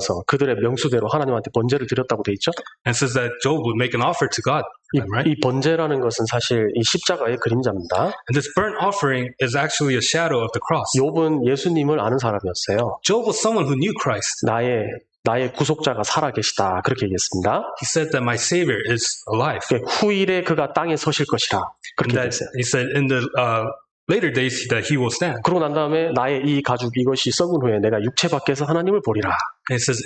따라서 그들의 명수대로 하나님한테 번제를 드렸다고 돼 있죠. And says that Job would make an offer to God. Right? 이 번제라는 것은 사실 이 십자가의 그림자입니다. And this burnt offering is actually a shadow of the cross. 욥은 예수님을 아는 사람이었어요. Job was someone who knew Christ. 나의 구속자가 살아계시다 그렇게 얘기했습니다. He said that my Savior is alive. 후일에 그가 땅에 서실 것이라 그렇게 얘기했어요. He said in the later days that he will stand. 그러고 난 다음에 나의 이 가죽 이것이 썩은 후에 내가 육체 밖에서 하나님을 보리라. And it says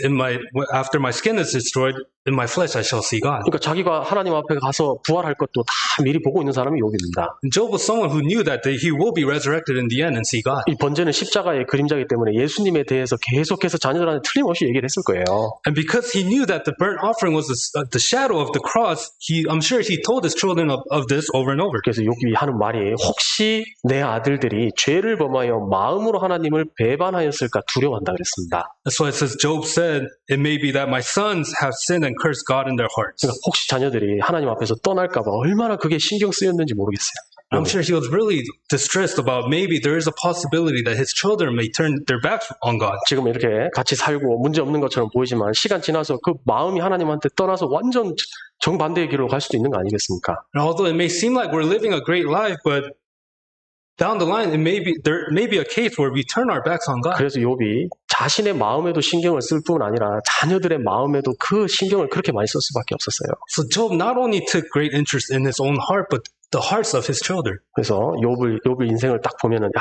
after my skin is destroyed, in my flesh I shall see God. 그러니까 자기가 하나님 앞에 가서 부활할 것도 다 미리 보고 있는 사람이 욥입니다. And Job was someone who knew that he will be resurrected in the end and see God. 이 번제는 십자가의 그림자이기 때문에 예수님에 대해서 계속해서 자녀들한테 틀림없이 얘기를 했을 거예요. And because he knew that the burnt offering was the shadow of the cross, I'm sure he told his children of this over and over. 그래서 욥이 하는 말이 혹시 내 아들들이 죄를 범하여 마음으로 하나님을 배반하였을까 두려워한다 그랬습니다. That's why it says Job said, it may be that my sons have sinned and cursed God in their hearts. 그러니까 혹시 자녀들이 하나님 앞에서 떠날까 봐 얼마나 그게 신경 쓰였는지 모르겠어요. I'm sure he was really distressed about maybe there is a possibility that his children may turn their backs on God. 지금 이렇게 같이 살고 문제 없는 것처럼 보이지만 시간 지나서 그 마음이 하나님한테 떠나서 완전 정반대의 길로 갈 수도 있는 거 아니겠습니까? And although it may seem like we're living a great life, but down the line, there may be a case where we turn our backs on God. 그래서 욥이 자신의 마음에도 신경을 쓸 뿐 아니라 자녀들의 마음에도 그 신경을 그렇게 많이 쓸 수밖에 없었어요. So Job not only took great interest in his own heart, but the hearts of his children. 그래서 욥의 인생을 딱 보면은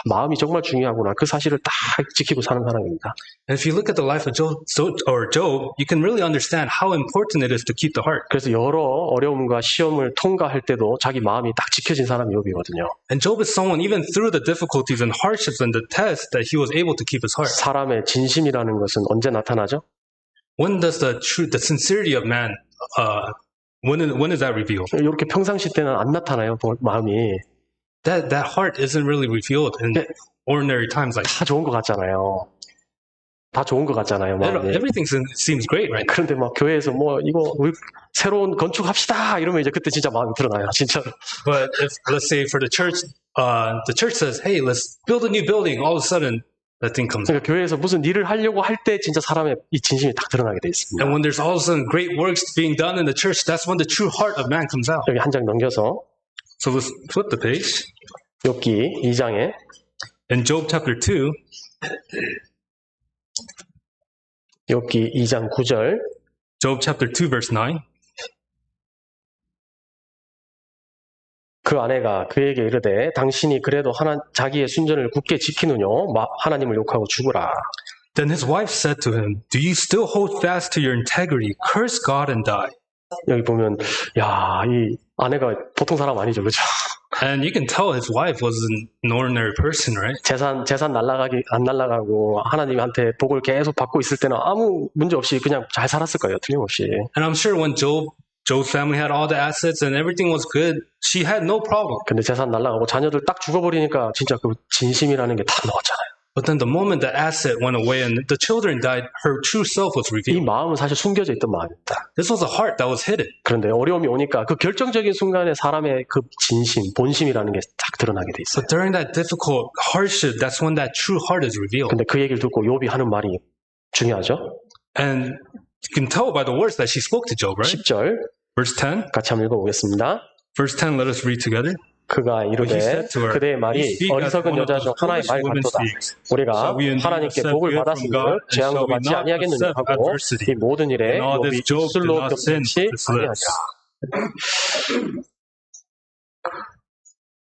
마음이 정말 중요하구나 그 사실을 딱 지키고 사는 사람입니다. And if you look at the life of Job, you can really understand how important it is to keep the heart. 그래서 여러 어려움과 시험을 통과할 때도 자기 마음이 딱 지켜진 사람이 욥이거든요. And Job is someone, even through the difficulties and hardships and the tests, that he was able to keep his heart. 사람의 진심이라는 것은 언제 나타나죠? When does the sincerity of man, when is that revealed? 이렇게 평상시 때는 안 나타나요, 마음이. That heart isn't really revealed in ordinary times like. 다 좋은 것 같잖아요. 다 좋은 것 같잖아요, 마음이. Everything seems great, right? 그런데 막 교회에서 이거 우리 새로운 건축합시다 이러면 이제 그때 진짜 마음이 드러나요, 진짜로. But if let's say for the church says, "Hey, let's build a new building," all of a sudden that thing comes. 그러니까 교회에서 무슨 일을 하려고 할 때 진짜 사람의 이 진심이 딱 드러나게 돼 있습니다. And when there's all of a sudden great works being done in the church, that's when the true heart of man comes out. 여기 한 장 넘겨서 So let's flip the page. 욥기 2장에 In Job chapter 2, 욥기 2장 9절 Job chapter 2 verse 9. 그 아내가 그에게 이르되 당신이 그래도 자기의 순전을 굳게 지키느뇨 하나님을 욕하고 죽으라. Then his wife said to him, "Do you still hold fast to your integrity? Curse God and die." 여기 보면 이 아내가 보통 사람 아니죠, 그렇죠? And you can tell his wife wasn't an ordinary person, right? 재산 안 날라가고 하나님한테 복을 계속 받고 있을 때는 아무 문제 없이 그냥 잘 살았을 거예요, 틀림없이. And I'm sure when Job's family had all the assets and everything was good, she had no problem. 근데 재산 날라가고 자녀들 딱 죽어버리니까 진짜 그 진심이라는 게 다 나왔잖아요. But then the moment the asset went away and the children died, her true self was 이 revealed. 마음은 사실 숨겨져 있던 마음입니다. This was a heart that was hidden. 그런데 어려움이 오니까 그 결정적인 순간에 사람의 그 진심, 본심이라는 게 딱 드러나게 돼 있어요. So during that difficult hardship, that's when that true heart is revealed. 근데 그 얘기를 듣고 욥이 하는 말이 중요하죠. And you can tell by the words that she spoke to Job, right? 10절 Verse 10. 같이 한번 읽어보겠습니다. Verse 10, let us read together. 그가 이르되 그대의 말이 어리석은 여자 중 하나의 말 같도다. 우리가 하나님께 복을 받았으면 재앙도 받지 아니하겠느냐 하고 이 모든 일에 욥이 입술로 겹치 아니하니라.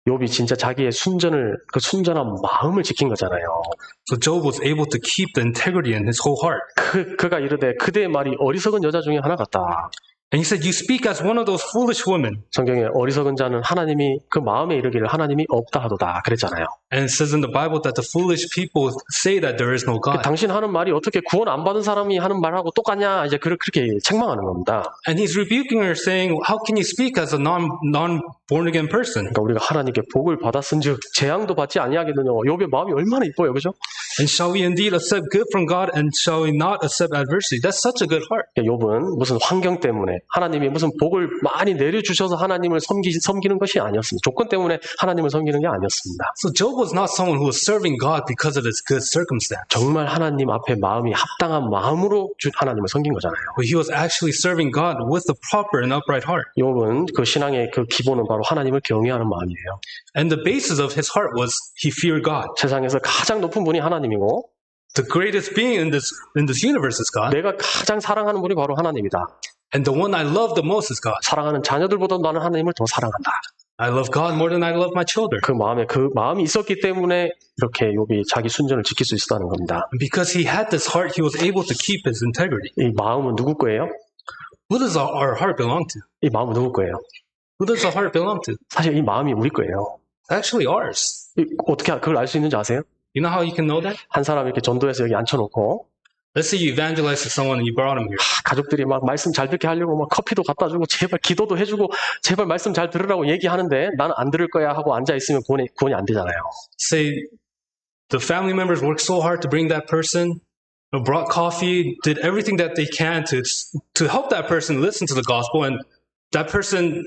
욥이 진짜 자기의 그 순전한 마음을 지킨 거잖아요. So Job was able to keep the integrity in his whole heart. 그가 이르되 그대의 말이 어리석은 여자 중에 하나 같다. And he said, you speak as one of those foolish women. 성경에 어리석은 자는 하나님이 그 마음에 이르기를 하나님이 없다 하도다 그랬잖아요. And it says in the Bible that the foolish people say that there is no God. 당신 하는 말이 어떻게 구원 안 받은 사람이 하는 말하고 똑같냐 이제 그렇게 책망하는 겁니다. And he's rebuking her, saying, how can you speak as a non-born again person? 그러니까 우리가 하나님께 복을 받았은즉 재앙도 받지 아니하겠느냐. 욥의 마음이 얼마나 이뻐요, 그죠? And shall we indeed accept good from God, and shall we not accept adversity? That's such a good heart. 욥은 무슨 환경 때문에 하나님이 무슨 복을 많이 내려주셔서 하나님을 섬기는 것이 아니었습니다. 조건 때문에 하나님을 섬기는 게 아니었습니다. So Job was not someone who was serving God because of his good circumstance. 정말 하나님 앞에 마음이 합당한 마음으로 하나님을 섬긴 거잖아요. But he was actually serving God with a proper and upright heart. 욥은 그 신앙의 그 기본은 바로 하나님을 경외하는 마음이에요. And the basis of his heart was he feared God. 세상에서 가장 높은 분이 하나님이고 The greatest being in this universe is God. 내가 가장 사랑하는 분이 바로 하나님이다. And the one I love the most is God. 사랑하는 자녀들보다 나는 하나님을 더 사랑한다. I love God more than I love my children. 그 마음이 있었기 때문에 이렇게 욥이 자기 순전을 지킬 수 있었다는 겁니다. And because he had this heart, he was able to keep his integrity. 이 마음은 누구 거예요? Who does our heart belong to? 이 마음은 누구 거예요? Who does our heart belong to? 사실 이 마음이 우리 거예요. Actually ours. 어떻게 그걸 알 수 있는지 아세요? You know how you can know that? 한 사람 이렇게 전도해서 여기 앉혀놓고 Let's say you evangelize to someone and you brought him here. 가족들이 막 말씀 잘 듣게 하려고 막 커피도 갖다 주고 제발 기도도 해주고 제발 말씀 잘 들으라고 얘기하는데 나는 안 들을 거야 하고 앉아있으면 구원이 안 되잖아요. Say the family members worked so hard to bring that person, brought coffee, did everything that they can to help that person listen to the gospel, and that person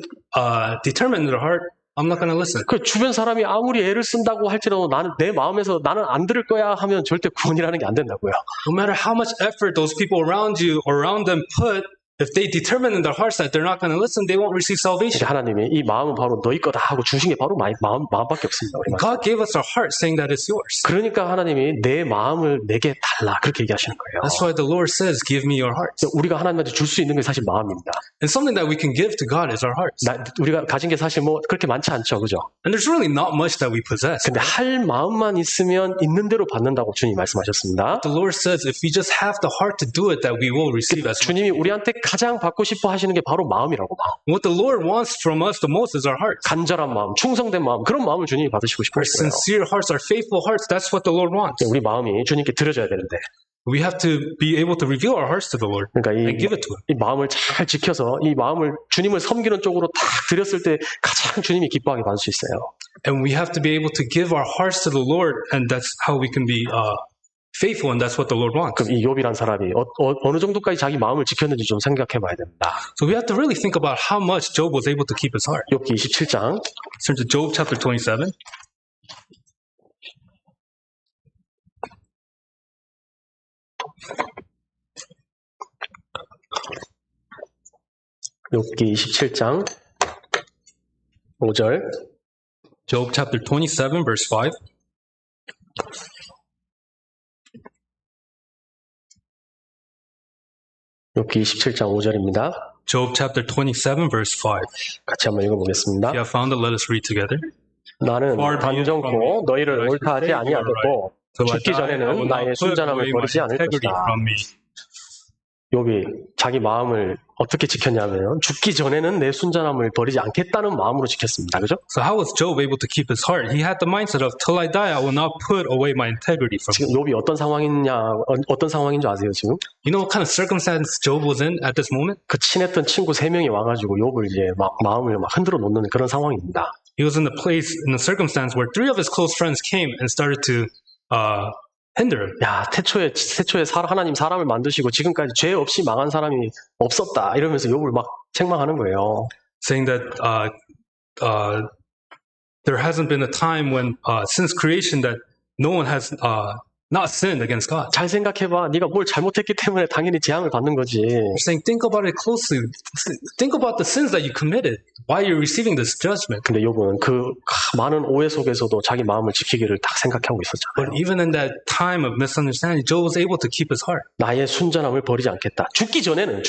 determined in their heart, I'm not going to listen. 그 주변 사람이 아무리 애를 쓴다고 할지라도 나는 내 마음에서 나는 안 들을 거야 하면 절대 구원이라는 게 안 된다고요. No matter how much effort those people around you or around them put, if they determine in their hearts that they're not going to listen, they won't receive salvation. 하나님이 이 마음은 바로 너희 거다 하고 주신 게 바로 마음밖에 없습니다. God gave us our heart saying that it's yours. 그러니까 하나님이 내 마음을 내게 달라 그렇게 얘기하시는 거예요. That's why the Lord says, give me your heart. 우리가 하나님한테 줄 수 있는 게 사실 마음입니다. And something that we can give to God is our hearts. 우리가 가진 게 사실 뭐 그렇게 많지 않죠, 그죠? And there's really not much that we possess. 근데 할 마음만 있으면 있는 대로 받는다고 주님이 말씀하셨습니다. The Lord says, if we just have the heart to do it, that we will receive as well. 주님이 우리한테 가장 받고 싶어 하시는 게 바로 마음이라고. What the Lord wants from us the most is our hearts. 간절한 마음, 충성된 마음, 그런 마음을 주님이 받으시고 싶어 Our 했어요. sincere hearts, our faithful hearts, that's what the Lord wants. 우리 마음이 주님께 드려져야 되는데. We have to be able to reveal our hearts to the Lord 그러니까 and give it to Him. 이 마음을 잘 지켜서 이 마음을 주님을 섬기는 쪽으로 딱 드렸을 때 가장 주님이 기뻐하게 받을 수 있어요. And we have to be able to give our hearts to the Lord, and that's how we can be faithful, and that's what the Lord wants. 그럼 이 욥이란 사람이 어느 정도까지 자기 마음을 지켰는지 좀 생각해 봐야 됩니다. So we have to really think about how much Job was able to keep his heart. 욥기 27장. Turn to Job chapter 27. 욥기 27장 5절. Job chapter 27, verse 5. 욥기 27장 5절입니다. Job chapter 27, verse 5. 같이 한번 읽어보겠습니다. If you have found it, let us read together. 나는 단정코 너희를 옳다하지 아니하겠고 죽기 전에는 나의 순전함을 버리지 않을 것이다. 욥이 자기 마음을 어떻게 지켰냐면 죽기 전에는 내 순전함을 버리지 않겠다는 마음으로 지켰습니다. 그죠? So how was Job able to keep his heart? He had the mindset of till I die, I will not put away my integrity from 지금 him. 욥이 어떤 상황인 줄 아세요, 지금? You know what kind of circumstance Job was in at this moment? 그 친했던 친구 3명이 와가지고 욥을 이제 마음을 흔들어 놓는 그런 상황입니다. He was in a circumstance where 3 of his close friends came and started to hinder him. 야, 태초에 하나님 사람을 만드시고 지금까지 죄 없이 망한 사람이 없었다. 이러면서 욥을 막 책망하는 거예요. Saying that there hasn't been a time when since creation that no one has not sinned against God. 잘 생각해봐. 네가 뭘 잘못했기 때문에 당연히 재앙을 받는 거지. They're saying, think about it closely. Think about the sins that you committed. Why you're receiving this judgment. 근데 욥은 그 많은 오해 속에서도 자기 마음을 지키기를 딱 생각하고 있었잖아요. But even in that time of misunderstanding, Job was able to keep his heart. 나의 순전함을 버리지 않겠다. 죽기 전에는.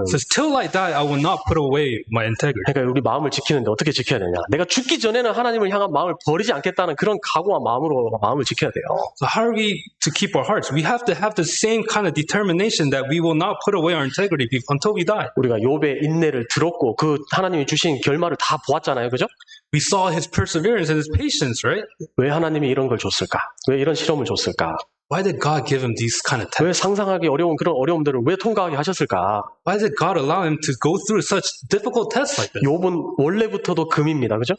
Says, till I die, I will not put away my integrity. 그러니까 우리 마음을 지키는데 어떻게 지켜야 되냐? 내가 죽기 전에는 하나님을 향한 마음을 버리지 않겠다는 그런 각오와 마음으로 마음을 지켜야 돼요. So how are we to keep our hearts? We have to have the same kind of determination that we will not put away our integrity until we die. 우리가 욥의 인내를 들었고 그 하나님이 주신 결말을 다 보았잖아요. 그죠? We saw his perseverance and his patience, right? 왜 하나님이 이런 걸 줬을까? 왜 이런 시험을 줬을까? Why did God give him these kind of tests? 왜 상상하기 어려운 그런 어려움들을 왜 통과하게 하셨을까? Why did God allow him to go through such difficult tests like this? 욥은 원래부터도 금입니다. 그죠?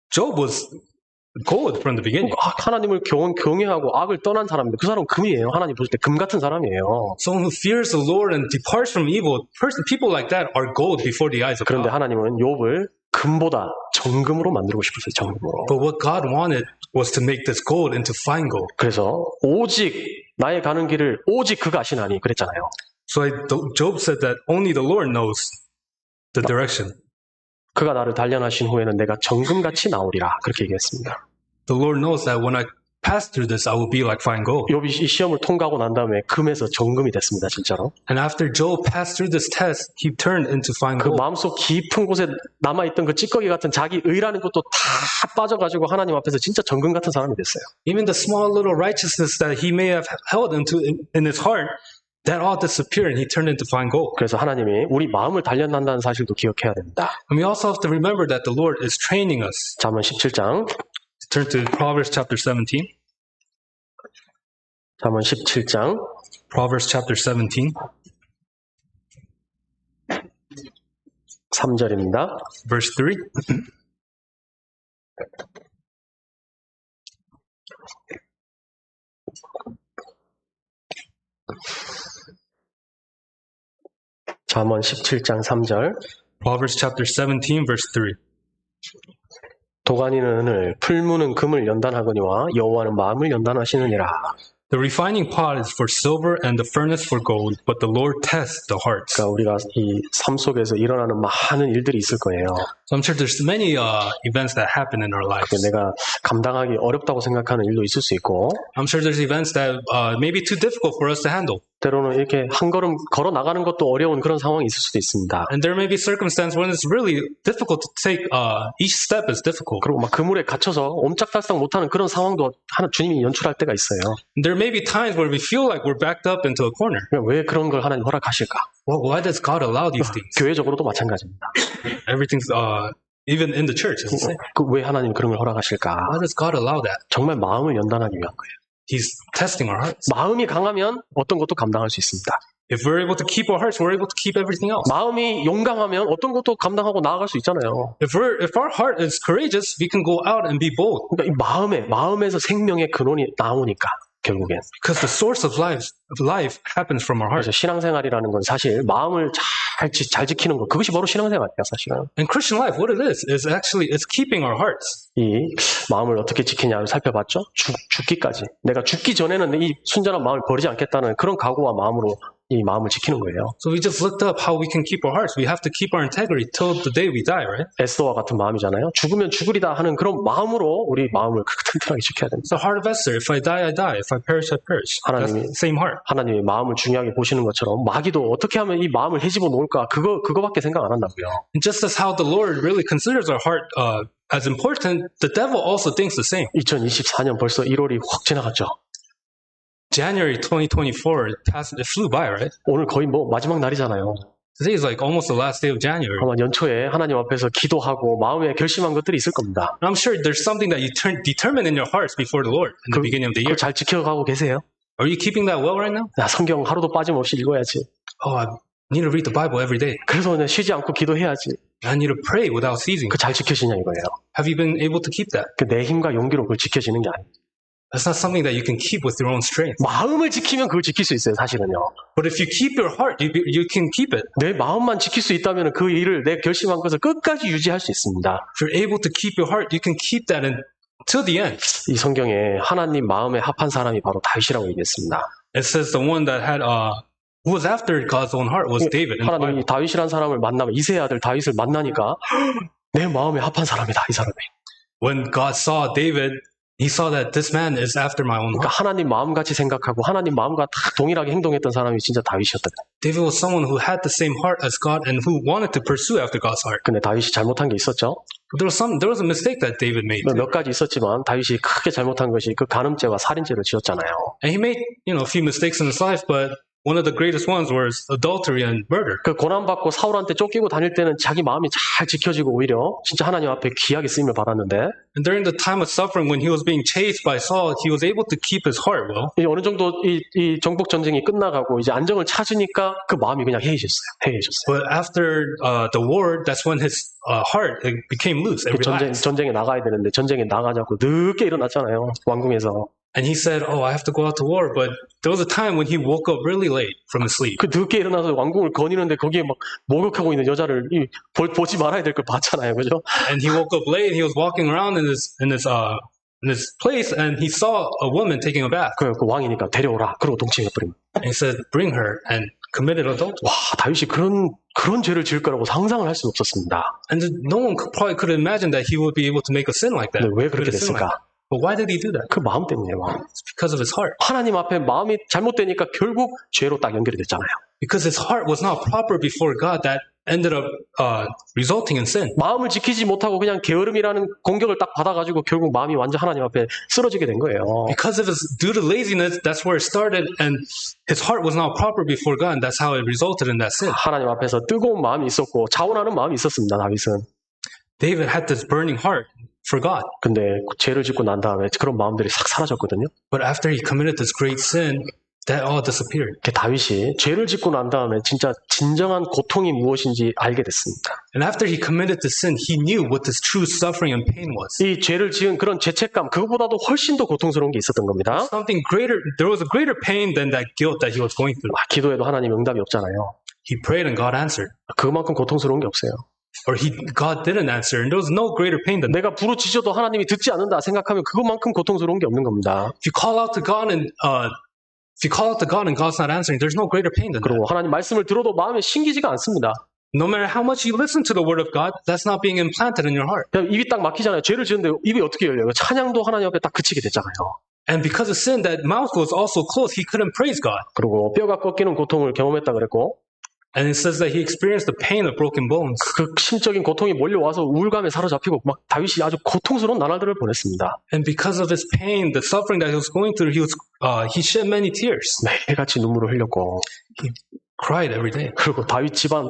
Job was gold from the beginning. 하나님을 경외하고 악을 떠난 사람인데 그 사람은 금이에요. 하나님 보실 때 금 같은 사람이에요. Someone who fears the Lord and departs from evil, people like that are gold before the eyes of 그런데 God. 하나님은 욥을 금보다 정금으로 만들고 싶었어요. 정금으로. But what God wanted was to make this gold into fine gold. 그래서 오직 나의 가는 길을 오직 그가 아시나니 그랬잖아요. So Job said that only the Lord knows the direction. 그가 나를 단련하신 후에는 내가 정금같이 나오리라 그렇게 얘기했습니다. The Lord knows that when I pass through this, I will be like fine gold. 욥이 이 시험을 통과하고 난 다음에 금에서 정금이 됐습니다. 진짜로. And after Job passed through this test, he turned into fine 그 gold. 마음속 깊은 곳에 남아있던 그 찌꺼기 같은 자기 의라는 것도 다 빠져가지고 하나님 앞에서 진짜 정금 같은 사람이 됐어요. Even the small little righteousness that he may have held in his heart, that all disappeared and he turned into fine gold. 그래서 하나님이 우리 마음을 단련한다는 사실도 기억해야 됩니다. And we also have to remember that the Lord is training us. 잠언 17장. Turn to Proverbs chapter 17. 잠언 17장. Proverbs chapter 17. 3절입니다. Verse 3. 잠언 17장 3절. Proverbs chapter 17, verse 3. 도가니는 은을, 풀무는 금을 연단하거니와 여호와는 마음을 연단하시느니라. The refining pot is for silver and the furnace for gold, but the Lord tests the hearts. 그러니까 우리가 이 삶 속에서 일어나는 많은 일들이 있을 거예요. So I'm sure there's many events that happen in our lives. 내가 감당하기 어렵다고 생각하는 일도 있을 수 있고, I'm sure there's events that may be too difficult for us to handle. 때로는 이렇게 한 걸음 걸어 나가는 것도 어려운 그런 상황이 있을 수도 있습니다. And there may be circumstances when it's really difficult to take. Each step is difficult. 그리고 막 그물에 갇혀서 옴짝달싹 못하는 그런 상황도 하나 주님이 연출할 때가 있어요. There may be times where we feel like we're backed up into a corner. 왜 그런 걸 하나님 허락하실까? Well, why does God allow these things? 교회적으로도 마찬가지입니다. Everything's even in the church. Is the same. 왜 하나님 그런 걸 허락하실까? Why does God allow that? 정말 마음을 연단하기 위한 거예요. He's testing our hearts. 마음이 강하면 어떤 것도 감당할 수 있습니다. If we're able to keep our hearts, we're able to keep everything else. 마음이 용감하면 어떤 것도 감당하고 나아갈 수 있잖아요. If our heart is courageous, we can go out and be bold. 그러니까 이 마음에서 생명의 근원이 나오니까 결국엔. Because the source of life happens from our heart. 그래서 신앙생활이라는 건 사실 마음을 잘 지키는 것, 그것이 바로 신앙생활이에요, 사실은. And Christian life, what it is actually it's keeping our hearts. 이 마음을 어떻게 지키냐를 살펴봤죠. 죽기까지. 내가 죽기 전에는 이 순전한 마음을 버리지 않겠다는 그런 각오와 마음으로 이 마음을 지키는 거예요. So we just looked up how we can keep our hearts. We have to keep our integrity till the day we die, right? 에스더와 같은 마음이잖아요. 죽으면 죽으리다 하는 그런 마음으로 우리 마음을 튼튼하게 지켜야 됩니다. It's the heart of Esther. If I die, I die. If I perish, I perish. That's the same heart. 하나님이 마음을 중요하게 보시는 것처럼 마귀도 어떻게 하면 이 마음을 헤집어 놓을까 그거밖에 생각 안 한다고요. And just as how the Lord really considers our heart as important, the devil also thinks the same. 2024년 벌써 1월이 확 지나갔죠. January 2024, it flew by, right? 오늘 거의 마지막 날이잖아요. Today is like almost the last day of January. 아마 연초에 하나님 앞에서 기도하고 마음에 결심한 것들이 있을 겁니다. I'm sure there's something that you determine in your hearts before the Lord in the beginning of the year. 그걸 잘 지켜가고 계세요? Are you keeping that well right now? 야, 성경 하루도 빠짐없이 읽어야지. Oh, I need to read the Bible every day. 그래서 그냥 쉬지 않고 기도해야지. I need to pray without ceasing. 그 잘 지켜지냐 이거예요. Have you been able to keep that? 내 힘과 용기로 그걸 지켜지는 게 아니에요. That's not something that you can keep with your own strength. 마음을 지키면 그걸 지킬 수 있어요, 사실은요. But if you keep your heart, you can keep it. 내 마음만 지킬 수 있다면 그 일을 내 결심한 것을 끝까지 유지할 수 있습니다. If you're able to keep your heart, you can keep that until the end. 이 성경에 하나님 마음에 합한 사람이 바로 다윗이라고 얘기했습니다. It says the one that had who was after God's own heart was David. 하나님이 다윗이라는 사람을 만나면 이새의 아들 다윗을 만나니까 내 마음에 합한 사람이다, 이 사람이. When God saw David, he saw that this man is after my own 그러니까 heart. 하나님 마음같이 생각하고 하나님 마음과 다 동일하게 행동했던 사람이 진짜 다윗이었다. David was someone who had the same heart as God and who wanted to pursue after God's heart. 근데 다윗이 잘못한 게 있었죠. But there was a mistake that David made. 몇 가지 있었지만 다윗이 크게 잘못한 것이 그 간음죄와 살인죄를 지었잖아요. And he made, a few mistakes in his life, but one of the greatest ones was adultery and murder. 그 고난받고 사울한테 쫓기고 다닐 때는 자기 마음이 잘 지켜지고 오히려 진짜 하나님 앞에 귀하게 쓰임을 받았는데 And during the time of suffering, when he was being chased by Saul, he was able to keep his heart well. 이 어느 정도 이 정복 전쟁이 끝나가고 이제 안정을 찾으니까 그 마음이 그냥 해이해졌어요. But after the war, that's when his heart became loose and relaxed. 전쟁에 나가야 되는데 전쟁에 나가자고 늦게 일어났잖아요. 왕궁에서. And he said, "Oh, I have to go out to war." But there was a time when he woke up really late from his sleep. 그 늦게 일어나서 왕궁을 거니는데 거기에 막 목욕하고 있는 여자를 보지 말아야 될 걸 봤잖아요, 그죠? And he woke up late. And he was walking around in this place, and he saw a woman taking a bath. 그 왕이니까 데려오라. 그러고 동침해버린. And he said, "Bring her," and committed adultery. 와, 다윗이 그런 죄를 지을 거라고 상상을 할 수 없었습니다. And no one probably could imagine that he would be able to make a sin like that. 근데 왜 그렇게 됐을까? But why did he do that? 그 마음 때문이에요. It's because of his heart. 하나님 앞에 마음이 잘못되니까 결국 죄로 딱 연결이 됐잖아요. Because his heart was not proper before God, that ended up resulting in sin. 마음을 지키지 못하고 그냥 게으름이라는 공격을 딱 받아가지고 결국 마음이 완전 하나님 앞에 쓰러지게 된 거예요. Because of due to laziness, that's where it started, and his heart was not proper before God, and that's how it resulted in that sin. 하나님 앞에서 뜨거운 마음이 있었고 자원하는 마음이 있었습니다. 다윗은. David had this burning heart for God. 근데 죄를 짓고 난 다음에 그런 마음들이 싹 사라졌거든요. But after he committed this great sin, that all disappeared. 다윗이 죄를 짓고 난 다음에 진짜 진정한 고통이 무엇인지 알게 됐습니다. And after he committed the sin, he knew what this true suffering and pain was. 이 죄를 지은 그런 죄책감, 그거보다도 훨씬 더 고통스러운 게 있었던 겁니다. Something greater, there was a greater pain than that guilt that he was going through. 기도에도 하나님 응답이 없잖아요. He prayed and God answered. 그만큼 고통스러운 게 없어요. Or God didn't answer, and there was no greater pain than that. 내가 부르짖어도 하나님이 듣지 않는다 생각하면 그것만큼 고통스러운 게 없는 겁니다. If you call out to God and God's not answering, there's no greater pain than that. 그리고 하나님 말씀을 들어도 마음에 신기지가 않습니다. No matter how much you listen to the word of God, that's not being implanted in your heart. 그냥 입이 딱 막히잖아요. 죄를 지었는데 입이 어떻게 열려요? 찬양도 하나님 앞에 딱 그치게 됐잖아요. And because of sin, that mouth was also closed. He couldn't praise God. 그리고 뼈가 꺾이는 고통을 경험했다 그랬고 And it says that he experienced the pain of broken bones. 그 심적인 고통이 몰려와서 우울감에 사로잡히고 막 다윗이 아주 고통스러운 나날들을 보냈습니다. And because of his pain, the suffering that he was going through, he shed many tears. 매일같이 눈물을 흘렸고 He cried every day. 그리고 다윗 집안이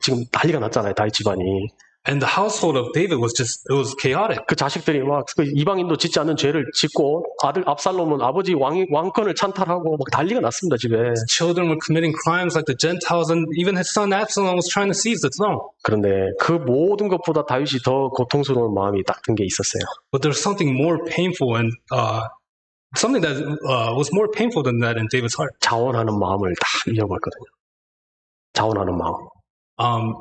지금 난리가 났잖아요. 다윗 집안이. And the household of David was chaotic. 그 자식들이 막 그 이방인도 짓지 않는 죄를 짓고 아들 압살롬은 아버지 왕권을 찬탈하고 막 난리가 났습니다. 집에. Children were committing crimes like the Gentiles, and even his son Absalom was trying to seize the throne. 그런데 그 모든 것보다 다윗이 더 고통스러운 마음이 딱 든 게 있었어요. But there's something more painful and something that was more painful than that in David's heart. 자원하는 마음을 다 잃어버렸거든요. 자원하는 마음.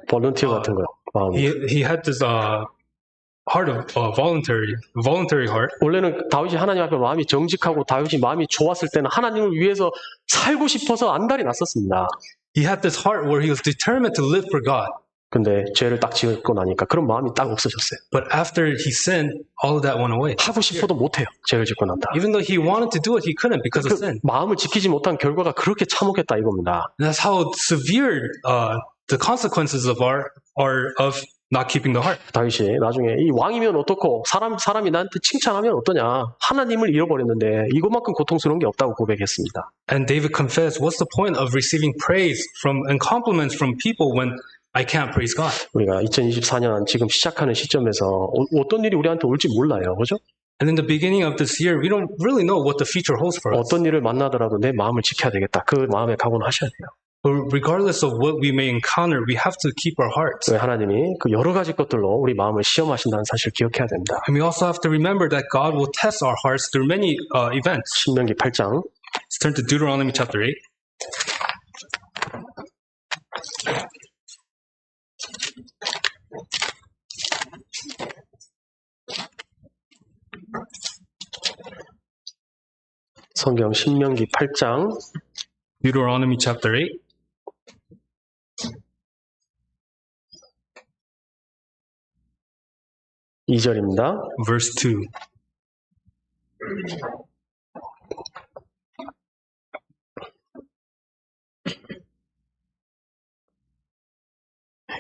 볼런티어 같은 거. He had this heart of voluntary heart. 원래는 다윗이 하나님 앞에 마음이 정직하고 다윗이 마음이 좋았을 때는 하나님을 위해서 살고 싶어서 안달이 났었습니다. He had this heart where he was determined to live for God. 근데 죄를 딱 지었고 나니까 그런 마음이 딱 없어졌어요. But after he sinned, all of that went away. 하고 싶어도 못해요. 죄를 짓고 난다. Even though he wanted to do it, he couldn't because of sin. 마음을 지키지 못한 결과가 그렇게 참혹했다 이겁니다. And that's how severe the consequences of not keeping the heart. 다윗이 나중에 이 왕이면 어떻고 사람이 나한테 칭찬하면 어떠냐. 하나님을 잃어버렸는데 이것만큼 고통스러운 게 없다고 고백했습니다. And David confessed, what's the point of receiving praise and compliments from people when I can't praise God? 우리가 2024년 지금 시작하는 시점에서 어떤 일이 우리한테 올지 몰라요. 그죠? And in the beginning of this year, we don't really know what the future holds for us. 어떤 일을 만나더라도 내 마음을 지켜야 되겠다. 그 마음에 각오는 하셔야 돼요. But regardless of what we may encounter, we have to keep our hearts. 왜 하나님이 그 여러 가지 것들로 우리 마음을 시험하신다는 사실을 기억해야 됩니다. And we also have to remember that God will test our hearts through many events. 신명기 8장. Let's turn to Deuteronomy chapter 8. 성경 신명기 8장. Deuteronomy chapter 8. (2절입니다) Verse 2.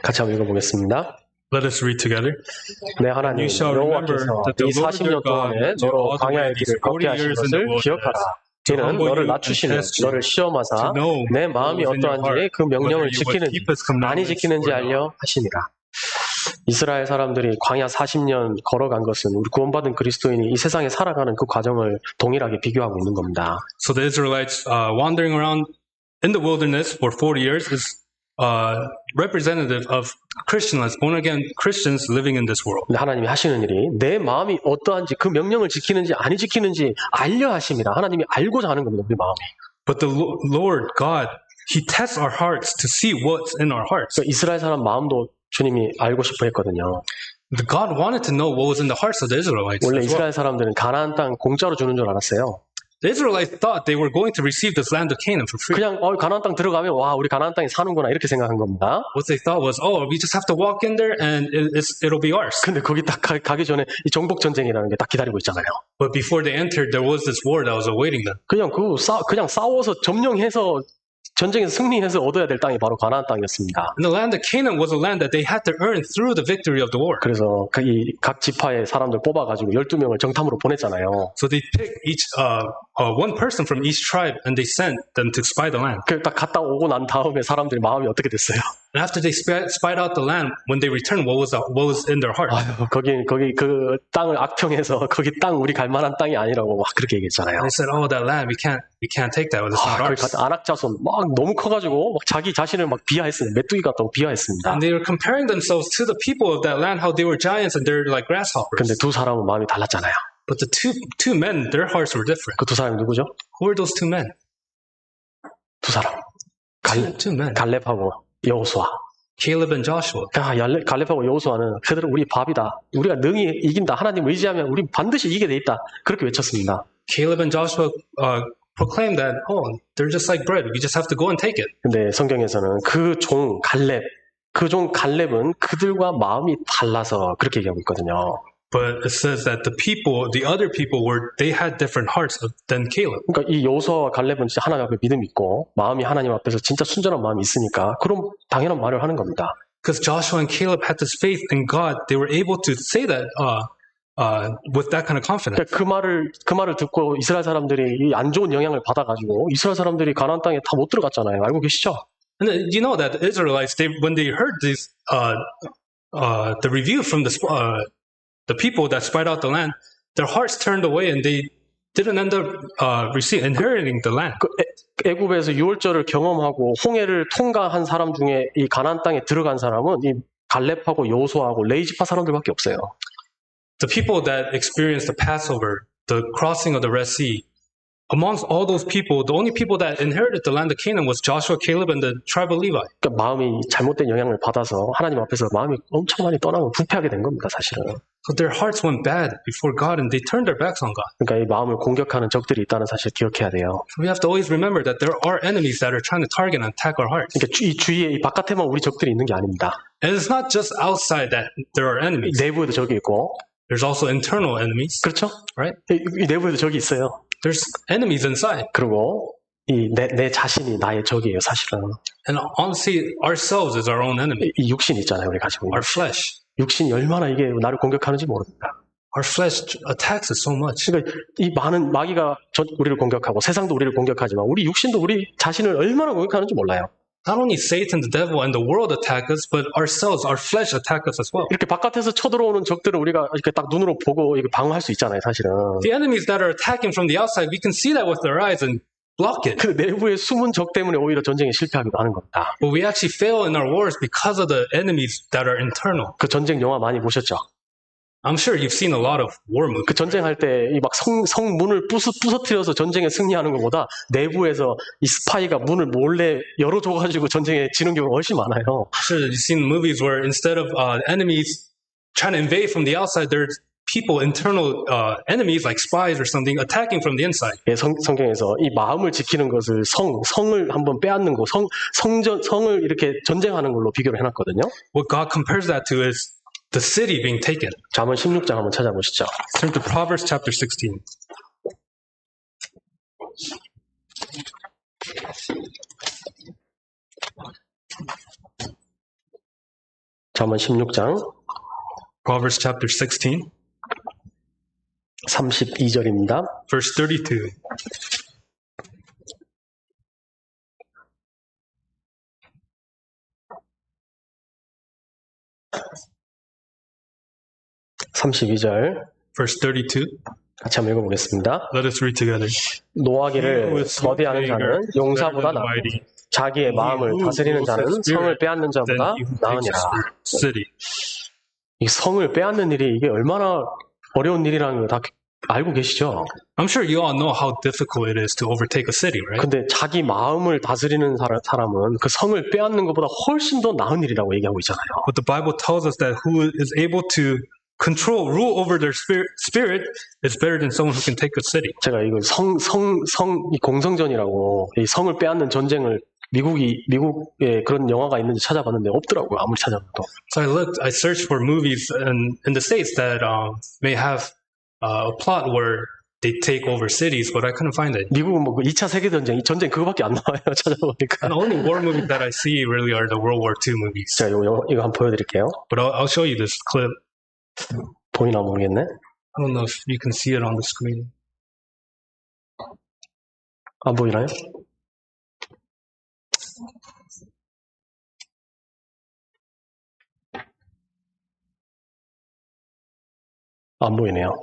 같이 한번 읽어보겠습니다. Let us read together. 내 하나님 여호와께서 이 40년 동안에 너로 광야의 길을 걷게 하신 것을 기억하라. 이는 너를 낮추시며 너를 시험하사 내 마음이 어떠한지 그 명령을 지키는지 많이 지키는지 알려 하시니라. 이스라엘 사람들이 광야 40년 걸어간 것은 우리 구원받은 그리스도인이 이 세상에 살아가는 그 과정을 동일하게 비교하고 있는 겁니다. So the Israelites wandering around in the wilderness for 40 years is representative of Christians, born again Christians living in this world. 근데 하나님이 하시는 일이 내 마음이 어떠한지 그 명령을 지키는지 아니 지키는지 알려 하십니다. 하나님이 알고자 하는 겁니다. 우리 마음이. But the Lord God, He tests our hearts to see what's in our hearts. 그러니까 이스라엘 사람 마음도 주님이 알고 싶어 했거든요. God wanted to know what was in the hearts of the Israelites. 원래 as well. 이스라엘 사람들은 가나안 땅 공짜로 주는 줄 알았어요. The Israelites thought they were going to receive this land of Canaan for free. 그냥 가나안 땅 들어가면 와 우리 가나안 땅에 사는구나 이렇게 생각한 겁니다. What they thought was, oh, we just have to walk in there and it'll be ours. 근데 거기 딱 가기 전에 이 정복 전쟁이라는 게 딱 기다리고 있잖아요. But before they entered, there was this war that was awaiting them. 그냥 싸워서 점령해서 전쟁에서 승리해서 얻어야 될 땅이 바로 가나안 땅이었습니다. And the land of Canaan was a land that they had to earn through the victory of the war. 그래서 각 지파의 사람들 뽑아가지고 12명을 정탐으로 보냈잖아요. So they picked each one person from each tribe and they sent them to spy the land. 딱 갔다 오고 난 다음에 사람들이 마음이 어떻게 됐어요? And after they spied out the land, when they returned, what was in their heart? 아유, 거기 그 땅을 악평해서 거기 땅 우리 갈 만한 땅이 아니라고 막 그렇게 얘기했잖아요. They said, "Oh, that land, we can't take that. It's not 거기 ours." 안악자손 막 너무 커가지고 막 자기 자신을 막 비하했습니다. 메뚜기 같다고 비하했습니다. And they were comparing themselves to the people of that land, how they were giants and they're like grasshoppers. 근데 두 사람은 마음이 달랐잖아요. But the two men, their hearts were different. 그 두 사람이 누구죠? Who were those two men? 두 사람. Two men. 갈렙하고 여호수아. Caleb and Joshua. 갈렙하고 여호수아는 그들은 우리 밥이다. 우리가 능히 이긴다. 하나님 의지하면 우리 반드시 이기게 돼 있다. 그렇게 외쳤습니다. Caleb and Joshua proclaimed that, oh, they're just like bread. We just have to go and take it. 근데 성경에서는 그 종 갈렙은 그들과 마음이 달라서 그렇게 얘기하고 있거든요. But it says that the other people they had different hearts than Caleb. 그러니까 이 여호수아와 갈렙은 진짜 하나님 앞에 믿음이 있고 마음이 하나님 앞에서 진짜 순전한 마음이 있으니까 그럼 당연한 말을 하는 겁니다. Because Joshua and Caleb had this faith in God, they were able to say that with that kind of confidence. 그러니까 그 말을 듣고 이스라엘 사람들이 이 안 좋은 영향을 받아가지고 이스라엘 사람들이 가나안 땅에 다 못 들어갔잖아요. 알고 계시죠? And you know that the Israelites, when they heard this, the review from the people that spied out the land, their hearts turned away and they didn't end up inheriting the land. 애굽에서 유월절을 경험하고 홍해를 통과한 사람 중에 이 가나안 땅에 들어간 사람은 이 갈렙하고 여호수아하고 레이지파 사람들밖에 없어요. The people that experienced the Passover, the crossing of the Red Sea, amongst all those people, the only people that inherited the land of Canaan was Joshua, Caleb, and the tribe of Levi. 그러니까 마음이 잘못된 영향을 받아서 하나님 앞에서 마음이 엄청 많이 떠나고 부패하게 된 겁니다, 사실은. So their hearts went bad before God, and they turned their backs on God. 그러니까 이 마음을 공격하는 적들이 있다는 사실 기억해야 돼요. So we have to always remember that there are enemies that are trying to target and attack our hearts. 그러니까 이 주위에 이 바깥에만 우리 적들이 있는 게 아닙니다. And it's not just outside that there are enemies. 내부에도 적이 있고. There's also internal enemies. 그렇죠? Right? 이 내부에도 적이 있어요. There's enemies inside. 그리고 내 자신이 나의 적이에요, 사실은. And honestly, ourselves is our own enemy. 이 육신 있잖아요, 우리 가지고 있는. Our flesh. 육신이 얼마나 이게 나를 공격하는지 모릅니다. Our flesh attacks us so much. 그러니까 이 많은 마귀가 우리를 공격하고 세상도 우리를 공격하지만 우리 육신도 우리 자신을 얼마나 공격하는지 몰라요. Not only Satan, the devil, and the world attack us, but ourselves, our flesh attack us as well. 이렇게 바깥에서 쳐들어오는 적들을 우리가 이렇게 딱 눈으로 보고 이게 방어할 수 있잖아요, 사실은. The enemies that are attacking from the outside, we can see that with our eyes and block it. 그 내부의 숨은 적 때문에 오히려 전쟁에 실패하기도 하는 겁니다. But we actually fail in our wars because of the enemies that are internal. 그 전쟁 영화 많이 보셨죠? I'm sure you've seen a lot of war movies. 그 전쟁할 때 이 막 성문을 부서뜨려서 전쟁에 승리하는 것보다 내부에서 이 스파이가 문을 몰래 열어줘가지고 전쟁에 지는 경우가 훨씬 많아요. Sure, you've seen movies where instead of enemies trying to invade from the outside, there's people, internal enemies like spies or something attacking from the inside. 예, 성경에서 이 마음을 지키는 것을 성을 한번 빼앗는 거, 성을 이렇게 전쟁하는 걸로 비교를 해놨거든요. What God compares that to is the city being taken. 잠언 16장 한번 찾아보시죠. Turn to Proverbs chapter 16. 잠언 16장 Proverbs chapter 16, 32절입니다. verse 32. 32절 verse 32. 같이 한번 읽어보겠습니다. Let us read together. 노하기를 더디하는 자는 용사보다 낫고 자기의 마음을 다스리는 자는 성을 빼앗는 자보다 나으니라. 이 성을 빼앗는 일이 이게 얼마나 어려운 일이라는 걸 다 알고 계시죠? I'm sure you all know how difficult it is to overtake a city, right? 근데 자기 마음을 다스리는 사람은 그 성을 빼앗는 것보다 훨씬 더 나은 일이라고 얘기하고 있잖아요. But the Bible tells us that who is able to rule over their spirit is better than someone who can take a city. 제가 이거 이 공성전이라고 이 성을 빼앗는 전쟁을 미국에 그런 영화가 있는지 찾아봤는데 없더라고요. 아무리 찾아봐도. So I searched for movies in the States that may have a plot where they take over cities, but I couldn't find it. 미국은 뭐 2차 세계전쟁, 이 전쟁 그거밖에 안 나와요. 찾아보니까. And the only war movies that I see really are the World War II movies. 자, 이거 한번 보여드릴게요. But I'll show you this clip. 보이나 모르겠네. I don't know if you can see it on the screen. 안 보이나요? 안 보이네요.